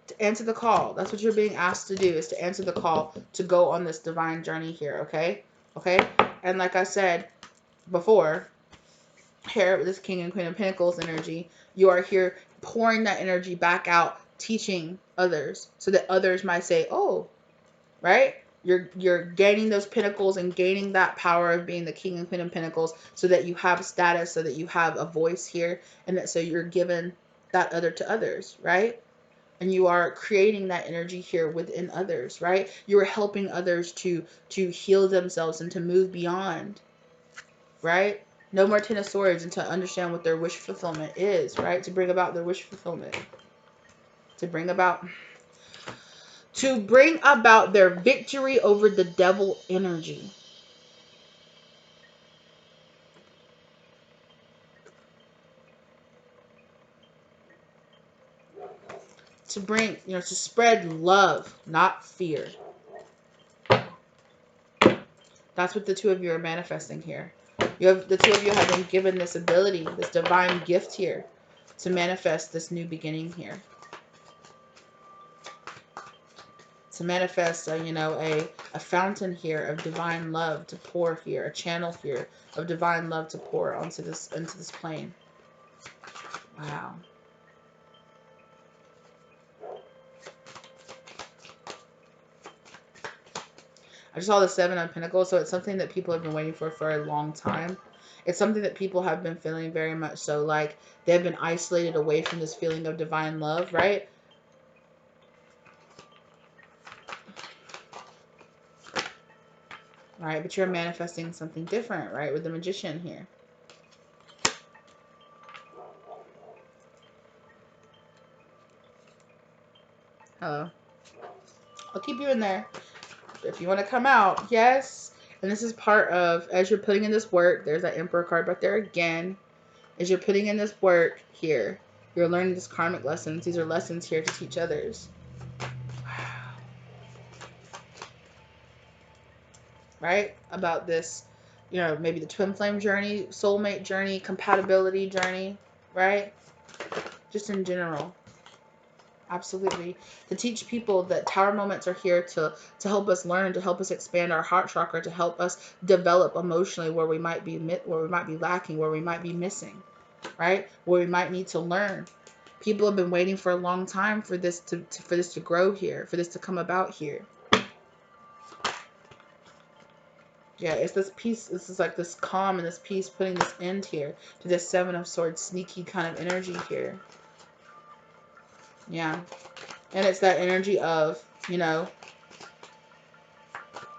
To answer the call. That's what you're being asked to do, is to answer the call to go on this divine journey here, okay? Okay? And like I said before, here with this King and Queen of Pentacles energy, you are here pouring that energy back out, teaching others so that others might say, oh, right? You're gaining those pentacles and gaining that power of being the King and Queen of Pentacles so that you have status, so that you have a voice here, and that so you're given that other to others, right? And you are creating that energy here within others, right? You are helping others to heal themselves and to move beyond, right? No more Ten of Swords, and to understand what their wish fulfillment is, right? To bring about their wish fulfillment. To bring about their victory over the devil energy. To bring, to spread love, not fear. That's what the two of you are manifesting here. The two of you have been given this ability, this divine gift here, to manifest this new beginning here. To manifest, a fountain here of divine love to pour here, a channel here of divine love to pour into this plane. Wow. I just saw the Seven of Pentacles, so it's something that people have been waiting for a long time. It's something that people have been feeling very much so, like they've been isolated away from this feeling of divine love, right? Right, but you're manifesting something different, right, with the Magician here. Hello. I'll keep you in there. If you want to come out, yes. And this is part of, as you're putting in this work, there's that Emperor card back there again. As you're putting in this work here, you're learning these karmic lessons. These are lessons here to teach others. Wow. Right? About this, maybe the twin flame journey, soulmate journey, compatibility journey, right? Just in general. Absolutely. To teach people that tower moments are here to help us learn, to help us expand our heart chakra, to help us develop emotionally where we might be lacking, where we might be missing, right? Where we might need to learn. People have been waiting for a long time for this to grow here, for this to come about here. Yeah, it's this peace. This is like this calm and this peace, putting this end here to this Seven of Swords sneaky kind of energy here. Yeah. And it's that energy of,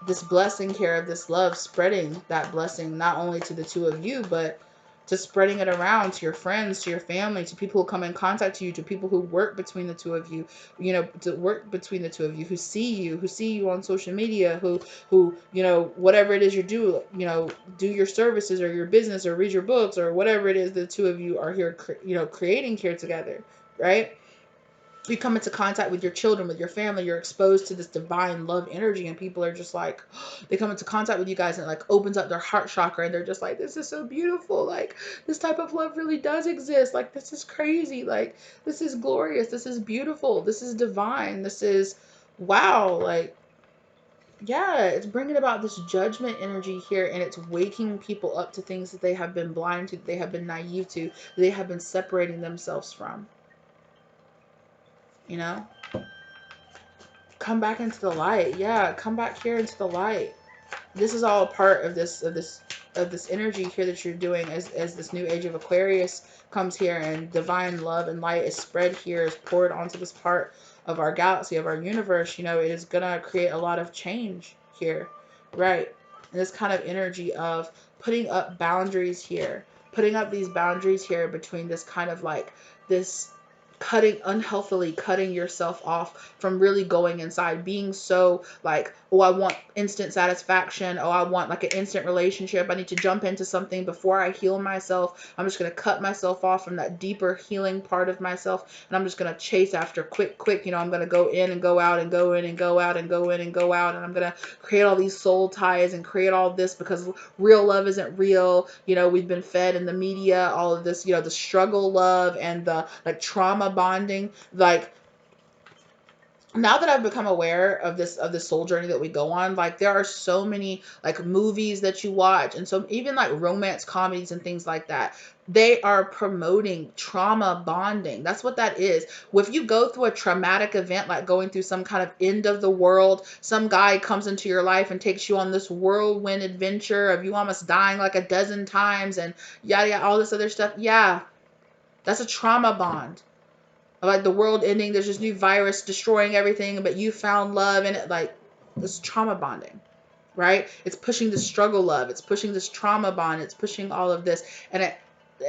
this blessing here, of this love, spreading that blessing not only to the two of you, but to spreading it around to your friends, to your family, to people who come in contact with you, to people who work between the two of you, to work between the two of you, who see you on social media, who, whatever it is you do, do your services or your business or read your books or whatever it is the two of you are here, creating here together, right? You come into contact with your children, with your family, you're exposed to this divine love energy, and people are just like, they come into contact with you guys and it like opens up their heart chakra, and they're just like, this is so beautiful, like this type of love really does exist, like this is crazy, like this is glorious, this is beautiful, this is divine, this is wow, like yeah, it's bringing about this judgment energy here, and it's waking people up to things that they have been blind to, that they have been naive to, that they have been separating themselves from. Come back into the light. Yeah, come back here into the light. This is all a part of this energy here that you're doing as this new age of Aquarius comes here, and divine love and light is spread here, is poured onto this part of our galaxy, of our universe. It is gonna create a lot of change here, right? And this kind of energy of putting up boundaries here, putting up these boundaries here between this kind of like this unhealthily cutting yourself off from really going inside, being so like, oh, I want instant satisfaction, oh, I want like an instant relationship, I need to jump into something before I heal myself, I'm just going to cut myself off from that deeper healing part of myself, and I'm just going to chase after quick, I'm going to go in and go out and go in and go out and go in and go out, and I'm going to create all these soul ties and create all this because real love isn't real. We've been fed in the media all of this, the struggle love and the like trauma bonding, like now that I've become aware of this soul journey that we go on, like there are so many like movies that you watch, and so even like romance comedies and things like that, they are promoting trauma bonding. That's what that is. If you go through a traumatic event, like going through some kind of end of the world, some guy comes into your life and takes you on this whirlwind adventure of you almost dying like a dozen times and yada yada, all this other stuff. Yeah, that's a trauma bond. Like the world ending, there's this new virus destroying everything, but you found love in it. Like, it's trauma bonding, right? It's pushing this struggle love, it's pushing this trauma bond, it's pushing all of this. And it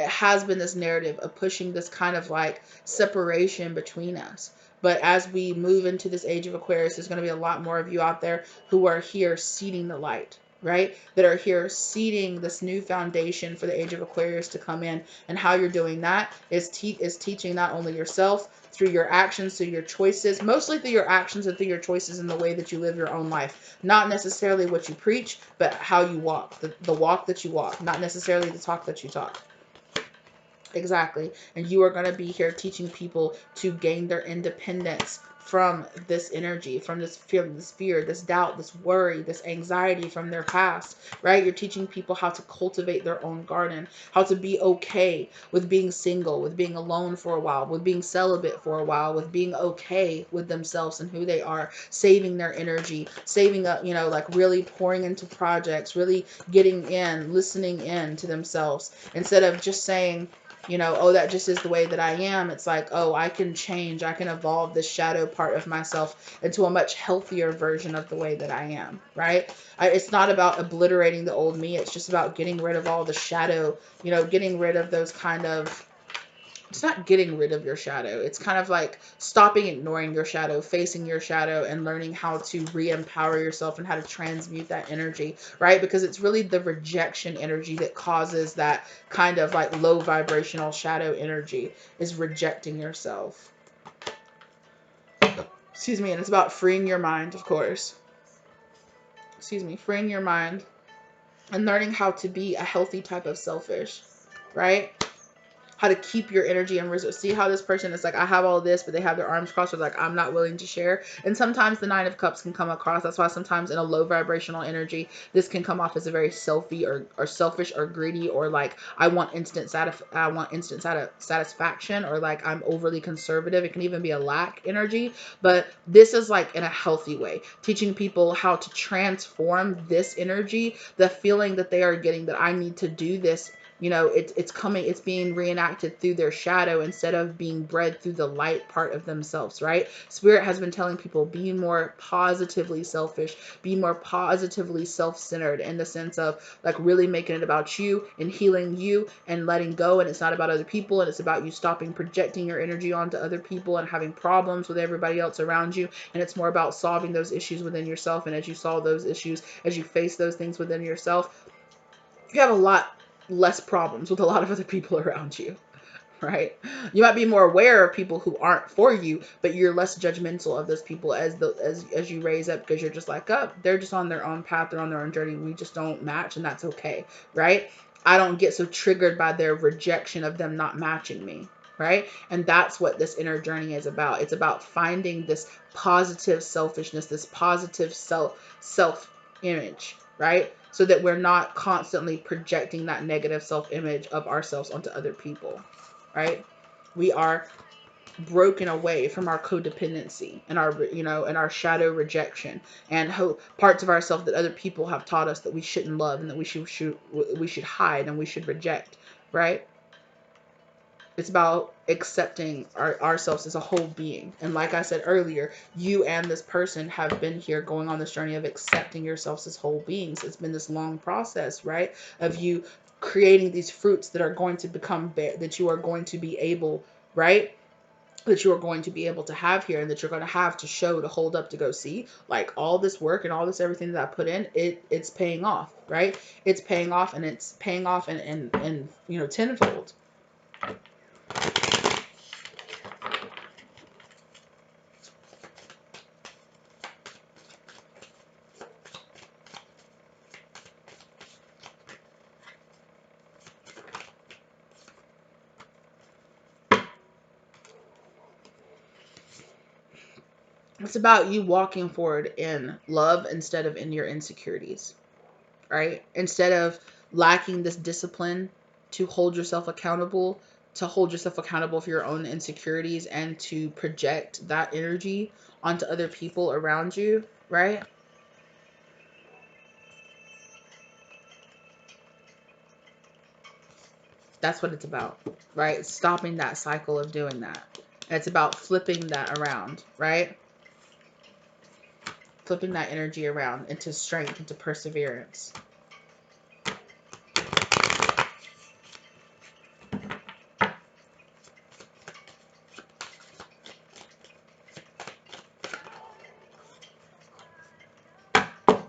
has been this narrative of pushing this kind of like separation between us. But as we move into this age of Aquarius, there's going to be a lot more of you out there who are here seeding the light, right? That are here seeding this new foundation for the age of Aquarius to come in. And how you're doing that is teaching not only yourself through your actions, through your choices, mostly through your actions and through your choices in the way that you live your own life. Not necessarily what you preach, but how you walk, the walk that you walk, not necessarily the talk that you talk. Exactly. And you are going to be here teaching people to gain their independence from this energy, from this fear, this doubt, this worry, this anxiety from their past, right? You're teaching people how to cultivate their own garden, how to be okay with being single, with being alone for a while, with being celibate for a while, with being okay with themselves and who they are, saving their energy, saving up, like really pouring into projects, really getting in, listening in to themselves instead of just saying, oh, that just is the way that I am. It's like, oh, I can change. I can evolve this shadow part of myself into a much healthier version of the way that I am, right? It's not about obliterating the old me. It's just about getting rid of all the shadow, getting rid of those kind of, it's not getting rid of your shadow. It's kind of like stopping ignoring your shadow, facing your shadow, and learning how to re-empower yourself and how to transmute that energy, right? Because it's really the rejection energy that causes that kind of like low vibrational shadow energy, is rejecting yourself. Excuse me. And it's about freeing your mind, of course. Excuse me. Freeing your mind and learning how to be a healthy type of selfish, right? How to keep your energy in reserve. See how this person is like, I have all this, but they have their arms crossed, or like, I'm not willing to share. And sometimes the Nine of Cups can come across. That's why sometimes in a low vibrational energy, this can come off as a very selfie or selfish or greedy, or like, I want instant satisfaction, or like I'm overly conservative. It can even be a lack energy. But this is like in a healthy way, teaching people how to transform this energy, the feeling that they are getting that I need to do this. It's being reenacted through their shadow instead of being bred through the light part of themselves, right? Spirit has been telling people, be more positively selfish, be more positively self-centered, in the sense of like really making it about you and healing you and letting go. And it's not about other people, and it's about you stopping projecting your energy onto other people and having problems with everybody else around you. And it's more about solving those issues within yourself. And as you solve those issues, as you face those things within yourself, you have a lot less problems with a lot of other people around you, right? You might be more aware of people who aren't for you, but you're less judgmental of those people as you raise up, because you're just like, oh, they're just on their own path, they're on their own journey, we just don't match, and that's okay, right? I don't get so triggered by their rejection of them not matching me, right? And that's what this inner journey is about. It's about finding this positive selfishness, this positive self image, right? So that we're not constantly projecting that negative self-image of ourselves onto other people, right? We are broken away from our codependency and our shadow rejection and parts of ourselves that other people have taught us that we shouldn't love and that we should hide and we should reject, right? It's about accepting ourselves as a whole being. And like I said earlier, you and this person have been here going on this journey of accepting yourselves as whole beings. It's been this long process, right? Of you creating these fruits that are going to become that you are going to be able, right? That you are going to be able to have here, and that you're going to have to show, to hold up, to go see, like all this work and all this everything that I put in, it's paying off, right? It's paying off, and it's paying off and tenfold. It's about you walking forward in love instead of in your insecurities, right? Instead of lacking this discipline to hold yourself accountable, to hold yourself accountable for your own insecurities and to project that energy onto other people around you, right? That's what it's about, right? Stopping that cycle of doing that. It's about flipping that around, right? Flipping that energy around into strength, into perseverance.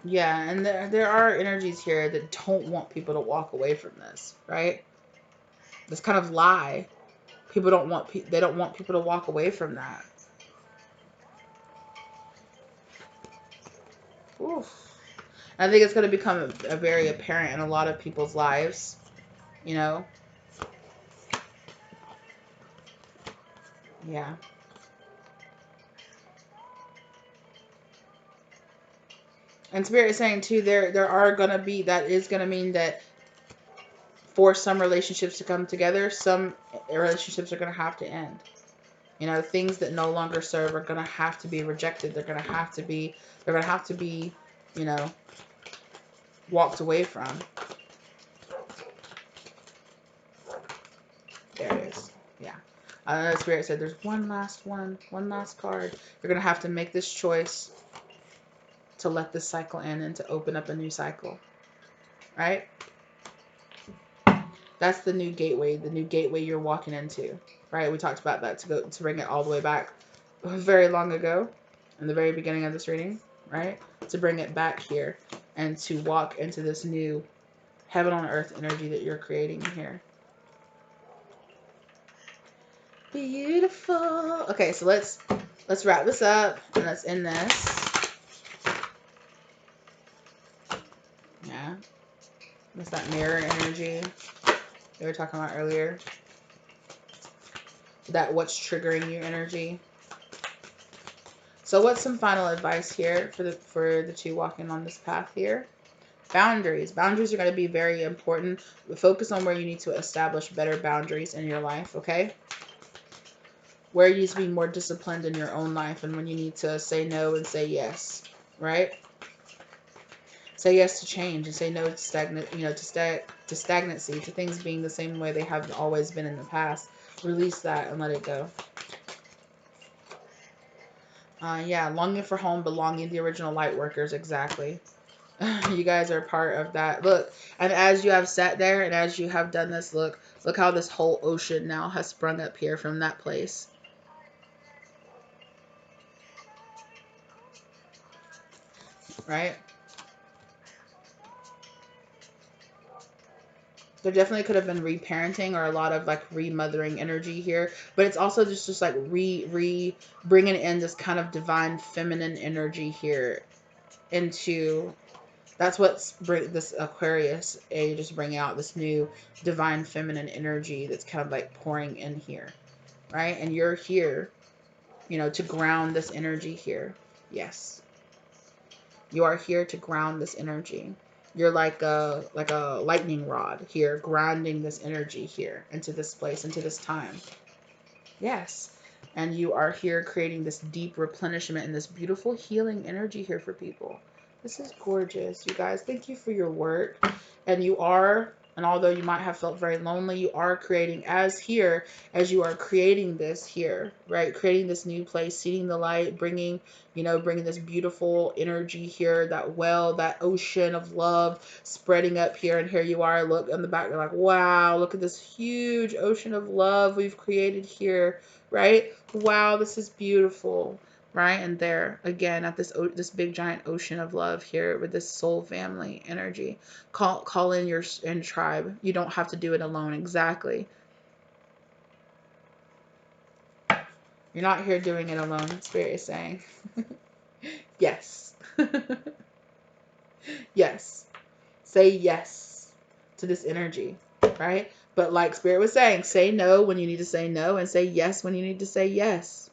Yeah, and there are energies here that don't want people to walk away from this, right? This kind of lie. People don't want they don't want people to walk away from that. Oof. I think it's going to become a very apparent in a lot of people's lives, you know? Yeah. And Spirit is saying too, there are gonna be, that is gonna mean that for some relationships to come together, some relationships are gonna have to end. You know, things that no longer serve are gonna have to be rejected. They're gonna have to be, you know, walked away from. There it is. Yeah. I know Spirit said there's one last card. You're gonna have to make this choice to let this cycle end and to open up a new cycle. Right? That's the new gateway you're walking into. Right? We talked about that to bring it all the way back very long ago in the very beginning of this reading, right? To bring it back here and to walk into this new heaven on earth energy that you're creating here. Beautiful. Okay, so let's wrap this up and let's end this. Yeah. That's that mirror energy we were talking about earlier. That what's triggering your energy. So what's some final advice here for the two walking on this path here? Boundaries. Boundaries are going to be very important. Focus on where you need to establish better boundaries in your life, okay? Where you need to be more disciplined in your own life and when you need to say no and say yes, right? Say yes to change and say no to stagnancy, to things being the same way they have always been in the past. Release that and let it go. Yeah, longing for home, belonging, the original light workers, exactly. You guys are part of that. Look, and as you have sat there and as you have done this, look how this whole ocean now has sprung up here from that place. Right? There definitely could have been reparenting or a lot of like remothering energy here, but it's also just like bringing in this kind of divine feminine energy here into. That's what's this Aquarius age is bringing out, this new divine feminine energy that's kind of like pouring in here, right? And you're here, you know, to ground this energy here. Yes, you are here to ground this energy. You're like a lightning rod here, grounding this energy here into this place, into this time. Yes. And you are here creating this deep replenishment and this beautiful healing energy here for people. This is gorgeous, you guys. Thank you for your work. And you are, and although you might have felt very lonely, you are creating as you are creating this here, right? Creating this new place, seeing the light, bringing this beautiful energy here, that well, that ocean of love spreading up here. And here you are, look on the back, you're like, wow, look at this huge ocean of love we've created here, right? Wow, this is beautiful, right? And there again at this big giant ocean of love here with this soul family energy. Call in your tribe. You don't have to do it alone. Exactly. You're not here doing it alone. Spirit is saying. Yes. Yes. Say yes to this energy, right? But like Spirit was saying, say no when you need to say no and say yes when you need to say yes.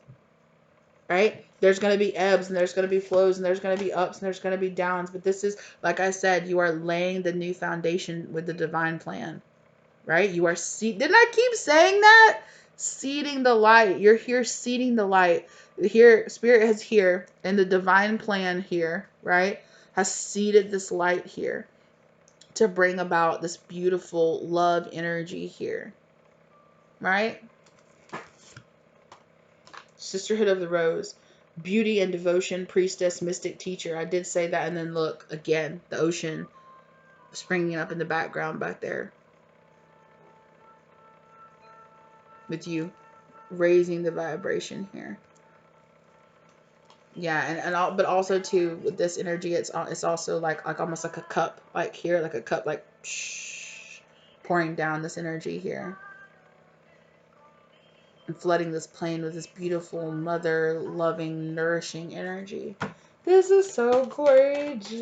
Right? There's going to be ebbs and there's going to be flows and there's going to be ups and there's going to be downs. But this is, like I said, you are laying the new foundation with the divine plan, right? You are didn't I keep saying that? Seeding the light. You're here seeding the light. Here, Spirit is here, and the divine plan here, right, has seeded this light here to bring about this beautiful love energy here, right? Sisterhood of the Rose, beauty and devotion, priestess, mystic, teacher. I did say that, and then look again, the ocean springing up in the background back there with you raising the vibration here. Yeah, and all, but also too with this energy, it's also like almost like a cup, like here, like a cup, like pouring down this energy here and flooding this plane with this beautiful mother loving nourishing energy. This is so gorgeous.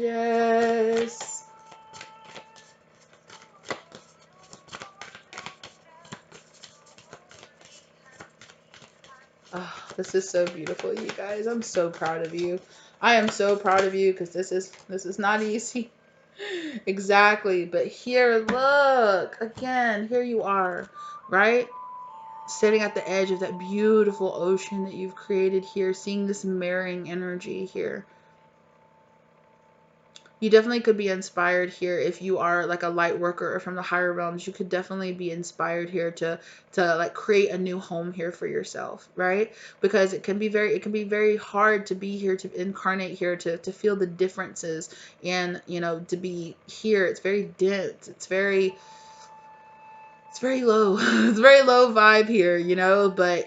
Oh, this is so beautiful, you guys. I'm so proud of you. I am so proud of you because this is not easy. Exactly. But here, look again. Here you are, right? Sitting at the edge of that beautiful ocean that you've created here, seeing this marrying energy here. You definitely could be inspired here if you are like a light worker or from the higher realms. You could definitely be inspired here to like create a new home here for yourself, right? Because it can be very hard to be here, to incarnate here, to feel the differences, and to be here. It's very dense. It's very low. It's very low vibe here, but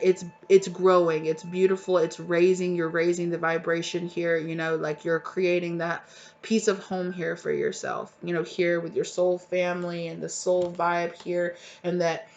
it's growing. It's beautiful. You're raising the vibration here, like you're creating that piece of home here for yourself, here with your soul family and the soul vibe here, and that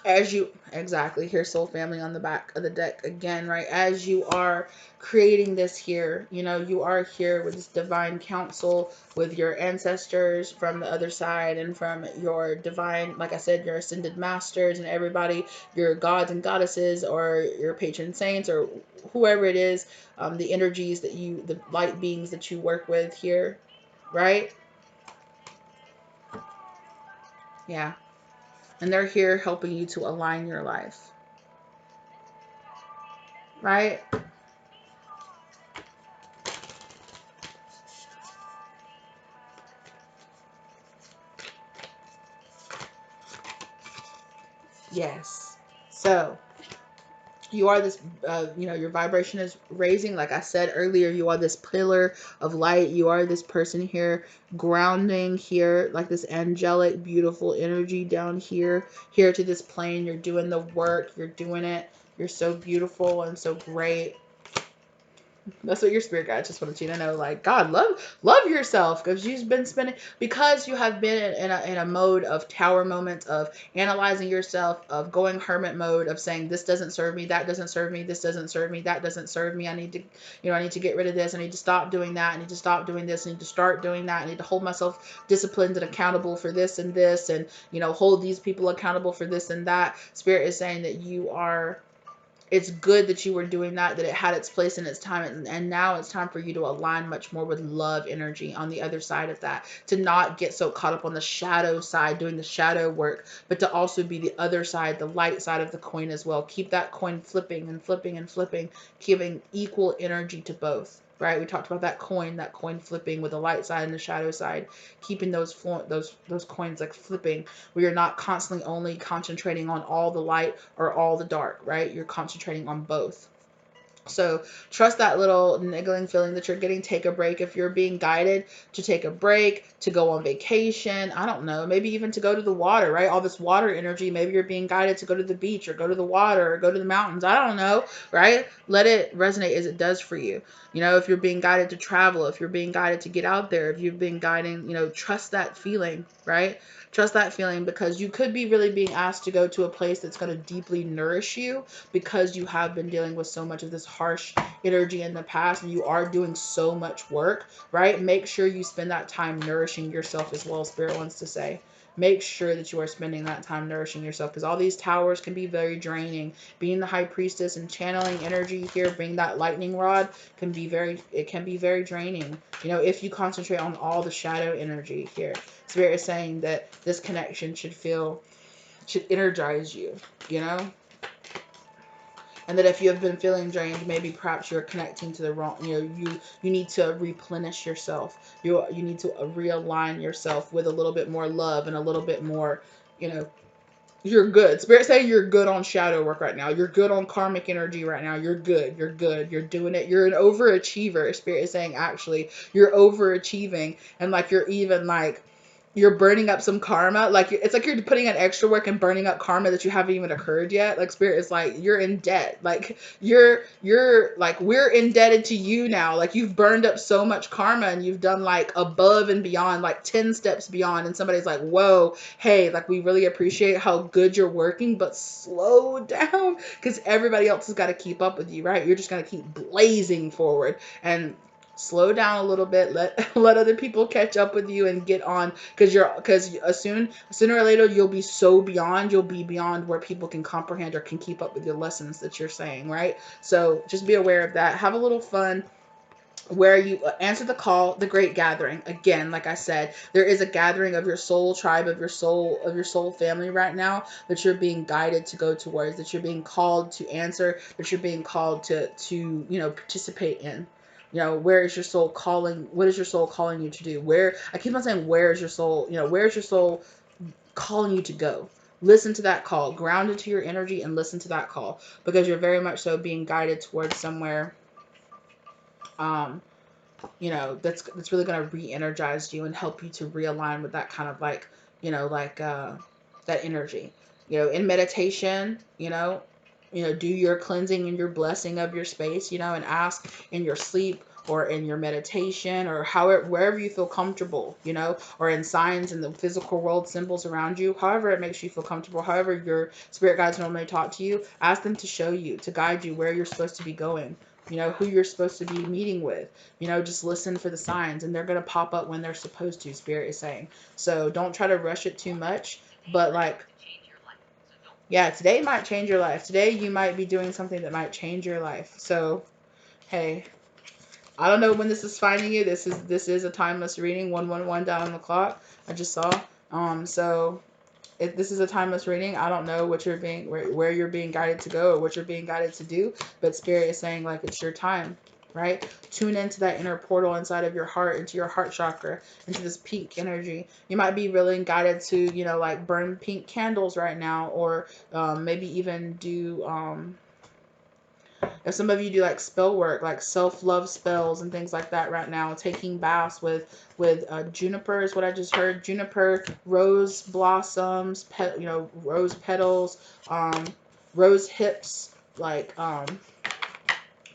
as you exactly here, soul family on the back of the deck again, right? As you are creating this here, you are here with this divine counsel, with your ancestors from the other side, and from your divine, like I said, your ascended masters and everybody, your gods and goddesses, or your patron saints, or whoever it is, the energies the light beings that you work with here, right? Yeah. And they're here helping you to align your life, right? Yes. So you are this, your vibration is raising. Like I said earlier, you are this pillar of light. You are this person here, grounding here, like this angelic, beautiful energy down here to this plane. You're doing the work. You're doing it. You're so beautiful and so great. That's what your spirit guide just wanted you to know. Like, God, love yourself, because you've been spending, because you have been in a mode of tower moments, of analyzing yourself, of going hermit mode, of saying this doesn't serve me, that doesn't serve me, this doesn't serve me, that doesn't serve me. I need to get rid of this. I need to stop doing that. I need to stop doing this. I need to start doing that. I need to hold myself disciplined and accountable for this and this, and hold these people accountable for this and that. Spirit is saying that it's good that you were doing that it had its place in its time, and now it's time for you to align much more with love energy on the other side of that, to not get so caught up on the shadow side doing the shadow work, but to also be the other side, the light side of the coin as well. Keep that coin flipping and flipping and flipping, giving equal energy to both, right? We talked about that coin flipping with the light side and the shadow side, keeping those coins like flipping, where you're not constantly only concentrating on all the light or all the dark, right? You're concentrating on both. So trust that little niggling feeling that you're getting. Take a break if you're being guided to take a break, to go on vacation. I don't know, maybe even to go to the water, right? All this water energy. Maybe you're being guided to go to the beach or go to the water or go to the mountains. I don't know, right? Let it resonate as it does for you. If you're being guided to travel, if you're being guided to get out there, if you've been guiding, trust that feeling, right? Trust that feeling, because you could be really being asked to go to a place that's going to deeply nourish you, because you have been dealing with so much of this harsh energy in the past, and you are doing so much work, right? Make sure you spend that time nourishing yourself as well, Spirit wants to say. make sure that you are spending that time nourishing yourself, because all these towers can be very draining. Being the high priestess and channeling energy here, being that lightning rod, it can be very draining. You know, if you concentrate on all the shadow energy here. Spirit is saying that this connection should energize you, you know? And that if you have been feeling drained, maybe perhaps you're connecting to the wrong, you need to replenish yourself. You need to realign yourself with a little bit more love and a little bit more, you know, you're good. Spirit saying you're good on shadow work right now. You're good on karmic energy right now. You're good. You're good. You're doing it. You're an overachiever. Spirit is saying actually you're overachieving, and like you're even like you're burning up some karma. Like it's like you're putting in extra work and burning up karma that you haven't even occurred yet. Like Spirit is like you're in debt. Like you're like we're indebted to you now. Like you've burned up so much karma and you've done like above and beyond, like 10 steps beyond. And somebody's like, whoa, hey, like we really appreciate how good you're working, but slow down, because everybody else has got to keep up with you, right? You're just gonna keep blazing forward, and slow down a little bit, let other people catch up with you and get on, because sooner or later you'll be beyond where people can comprehend or can keep up with the lessons that you're saying, right? So just be aware of that. Have a little fun where you answer the call, the great gathering. Again, like I said, there is a gathering of your soul tribe, of your soul family right now, that you're being guided to go towards, that you're being called to answer, that you're being called to participate in. Where is your soul calling? What is your soul calling you to do? Where, I keep on saying, where is your soul? Where is your soul calling you to go? Listen to that call, ground into your energy and listen to that call, because you're very much so being guided towards somewhere um that's really going to re-energize you and help you to realign with that kind of like that energy. In meditation, do your cleansing and your blessing of your space, and ask in your sleep or in your meditation or however, wherever you feel comfortable, or in signs in the physical world, symbols around you, however it makes you feel comfortable, however your spirit guides normally talk to you, ask them to show you, to guide you where you're supposed to be going, who you're supposed to be meeting with. Just listen for the signs, and they're going to pop up when they're supposed to, Spirit is saying. So don't try to rush it too much, but like, yeah, today might change your life. Today you might be doing something that might change your life. So, hey, I don't know when this is finding you. This is a timeless reading, 111 down on the clock. I just saw. So if this is a timeless reading, I don't know what where you're being guided to go or what you're being guided to do, but Spirit is saying like it's your time, right? Tune into that inner portal inside of your heart, into your heart chakra, into this pink energy. You might be really guided to, like burn pink candles right now, or maybe even do if some of you do like spell work, like self-love spells and things like that right now, taking baths with juniper is what I just heard. Juniper, rose blossoms, rose petals, rose hips, like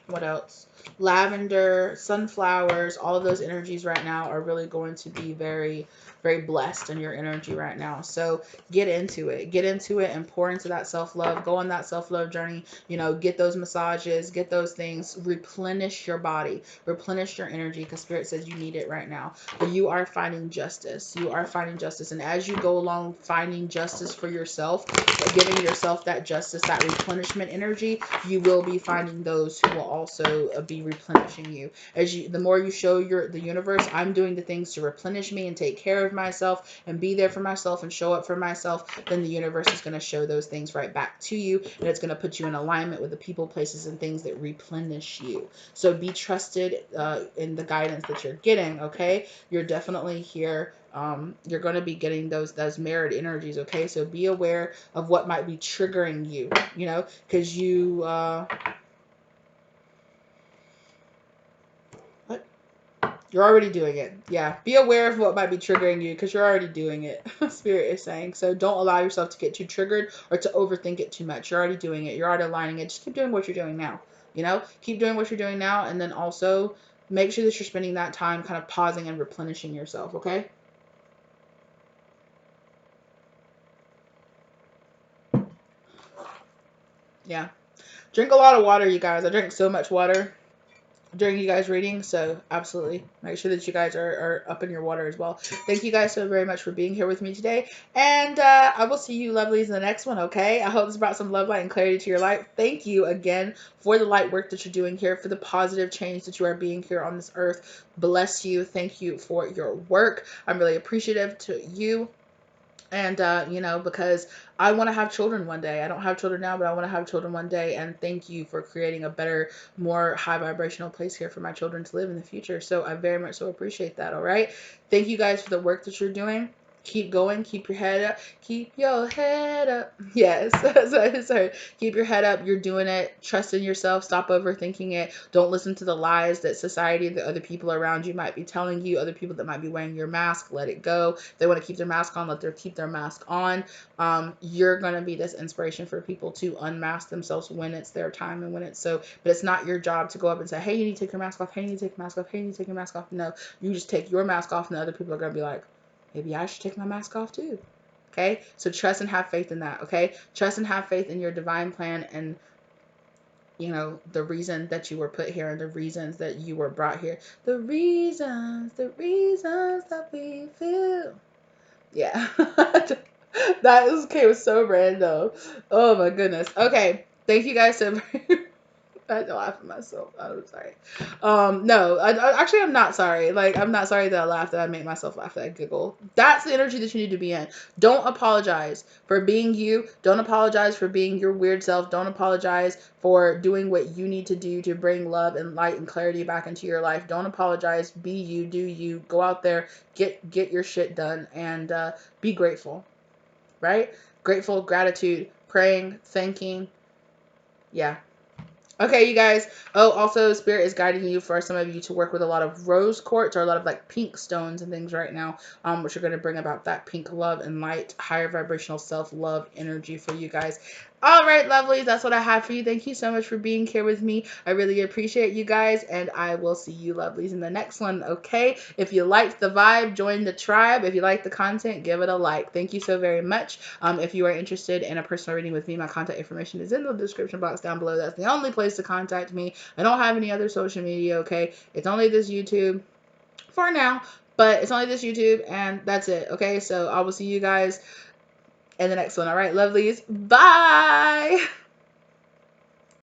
what else? Lavender, sunflowers, all of those energies right now are really going to be very, very blessed in your energy right now. So get into it. Get into it and pour into that self-love. Go on that self-love journey. Get those massages, get those things, replenish your body, replenish your energy, because Spirit says you need it right now. But you are finding justice. You are finding justice. And as you go along finding justice for yourself, giving yourself that justice, that replenishment energy, you will be finding those who will also be replenishing you. The more you show the universe, I'm doing the things to replenish me and take care of myself and be there for myself and show up for myself, then the universe is going to show those things right back to you, and it's going to put you in alignment with the people, places, and things that replenish you. So be trusted in the guidance that you're getting, okay? You're definitely here. You're going to be getting those mirrored energies, okay? So be aware of what might be triggering you, because you're already doing it. Yeah, be aware of what might be triggering you, because you're already doing it. Spirit is saying. So don't allow yourself to get too triggered or to overthink it too much. You're already doing it. You're already aligning it. Just keep doing what you're doing now. Keep doing what you're doing now, and then also make sure that you're spending that time kind of pausing and replenishing yourself, okay? Yeah. Drink a lot of water, you guys. I drink so much water. during you guys reading. So absolutely make sure that you guys are up in your water as well. Thank you guys so very much for being here with me today. And I will see you lovelies in the next one, okay? I hope this brought some love, light, and clarity to your life. Thank you again for the light work that you're doing here, for the positive change that you are being here on this earth. Bless you. Thank you for your work. I'm really appreciative to you. And because I want to have children one day. I don't have children now, but I want to have children one day. And thank you for creating a better, more high vibrational place here for my children to live in the future. So I very much so appreciate that. All right, thank you guys for the work that you're doing. Keep going. Keep your head up. Keep your head up. Yes. Sorry. Keep your head up. You're doing it. Trust in yourself. Stop overthinking it. Don't listen to the lies that society, the other people around you might be telling you, other people that might be wearing your mask. Let it go. If they want to keep their mask on, let them keep their mask on. You're going to be this inspiration for people to unmask themselves when it's their time and when it's so, but it's not your job to go up and say, hey, you need to take your mask off. Hey, you need to take your mask off. Hey, you need to take your mask off. No, you just take your mask off and the other people are going to be like, maybe I should take my mask off too. Okay, so trust and have faith in that. Okay, trust and have faith in your divine plan and the reason that you were put here and the reasons that you were brought here. The reasons that we feel. Yeah. That was so random. Oh my goodness. Okay, thank you guys so very I had to laugh at myself. I'm sorry. No, actually, I'm not sorry. Like, I'm not sorry that I laughed, that I made myself laugh, that I giggle. That's the energy that you need to be in. Don't apologize for being you. Don't apologize for being your weird self. Don't apologize for doing what you need to do to bring love and light and clarity back into your life. Don't apologize. Be you. Do you. Go out there. Get your shit done. And be grateful. Right? Grateful, gratitude, praying, thanking. Yeah. Okay, you guys. Oh, also, Spirit is guiding you for some of you to work with a lot of rose quartz or a lot of like pink stones and things right now, which are going to bring about that pink love and light, higher vibrational self-love energy for you guys. All right, lovelies, that's what I have for you. Thank you so much for being here with me. I really appreciate you guys, and I will see you lovelies in the next one, okay? If you liked the vibe, join the tribe. If you like the content, give it a like. Thank you so very much. If you are interested in a personal reading with me, my contact information is in the description box down below. That's the only place to contact me. I don't have any other social media, okay? It's only this YouTube for now, but it's only this YouTube, and that's it, okay? So I will see you guys in the next one. All right, lovelies. Bye.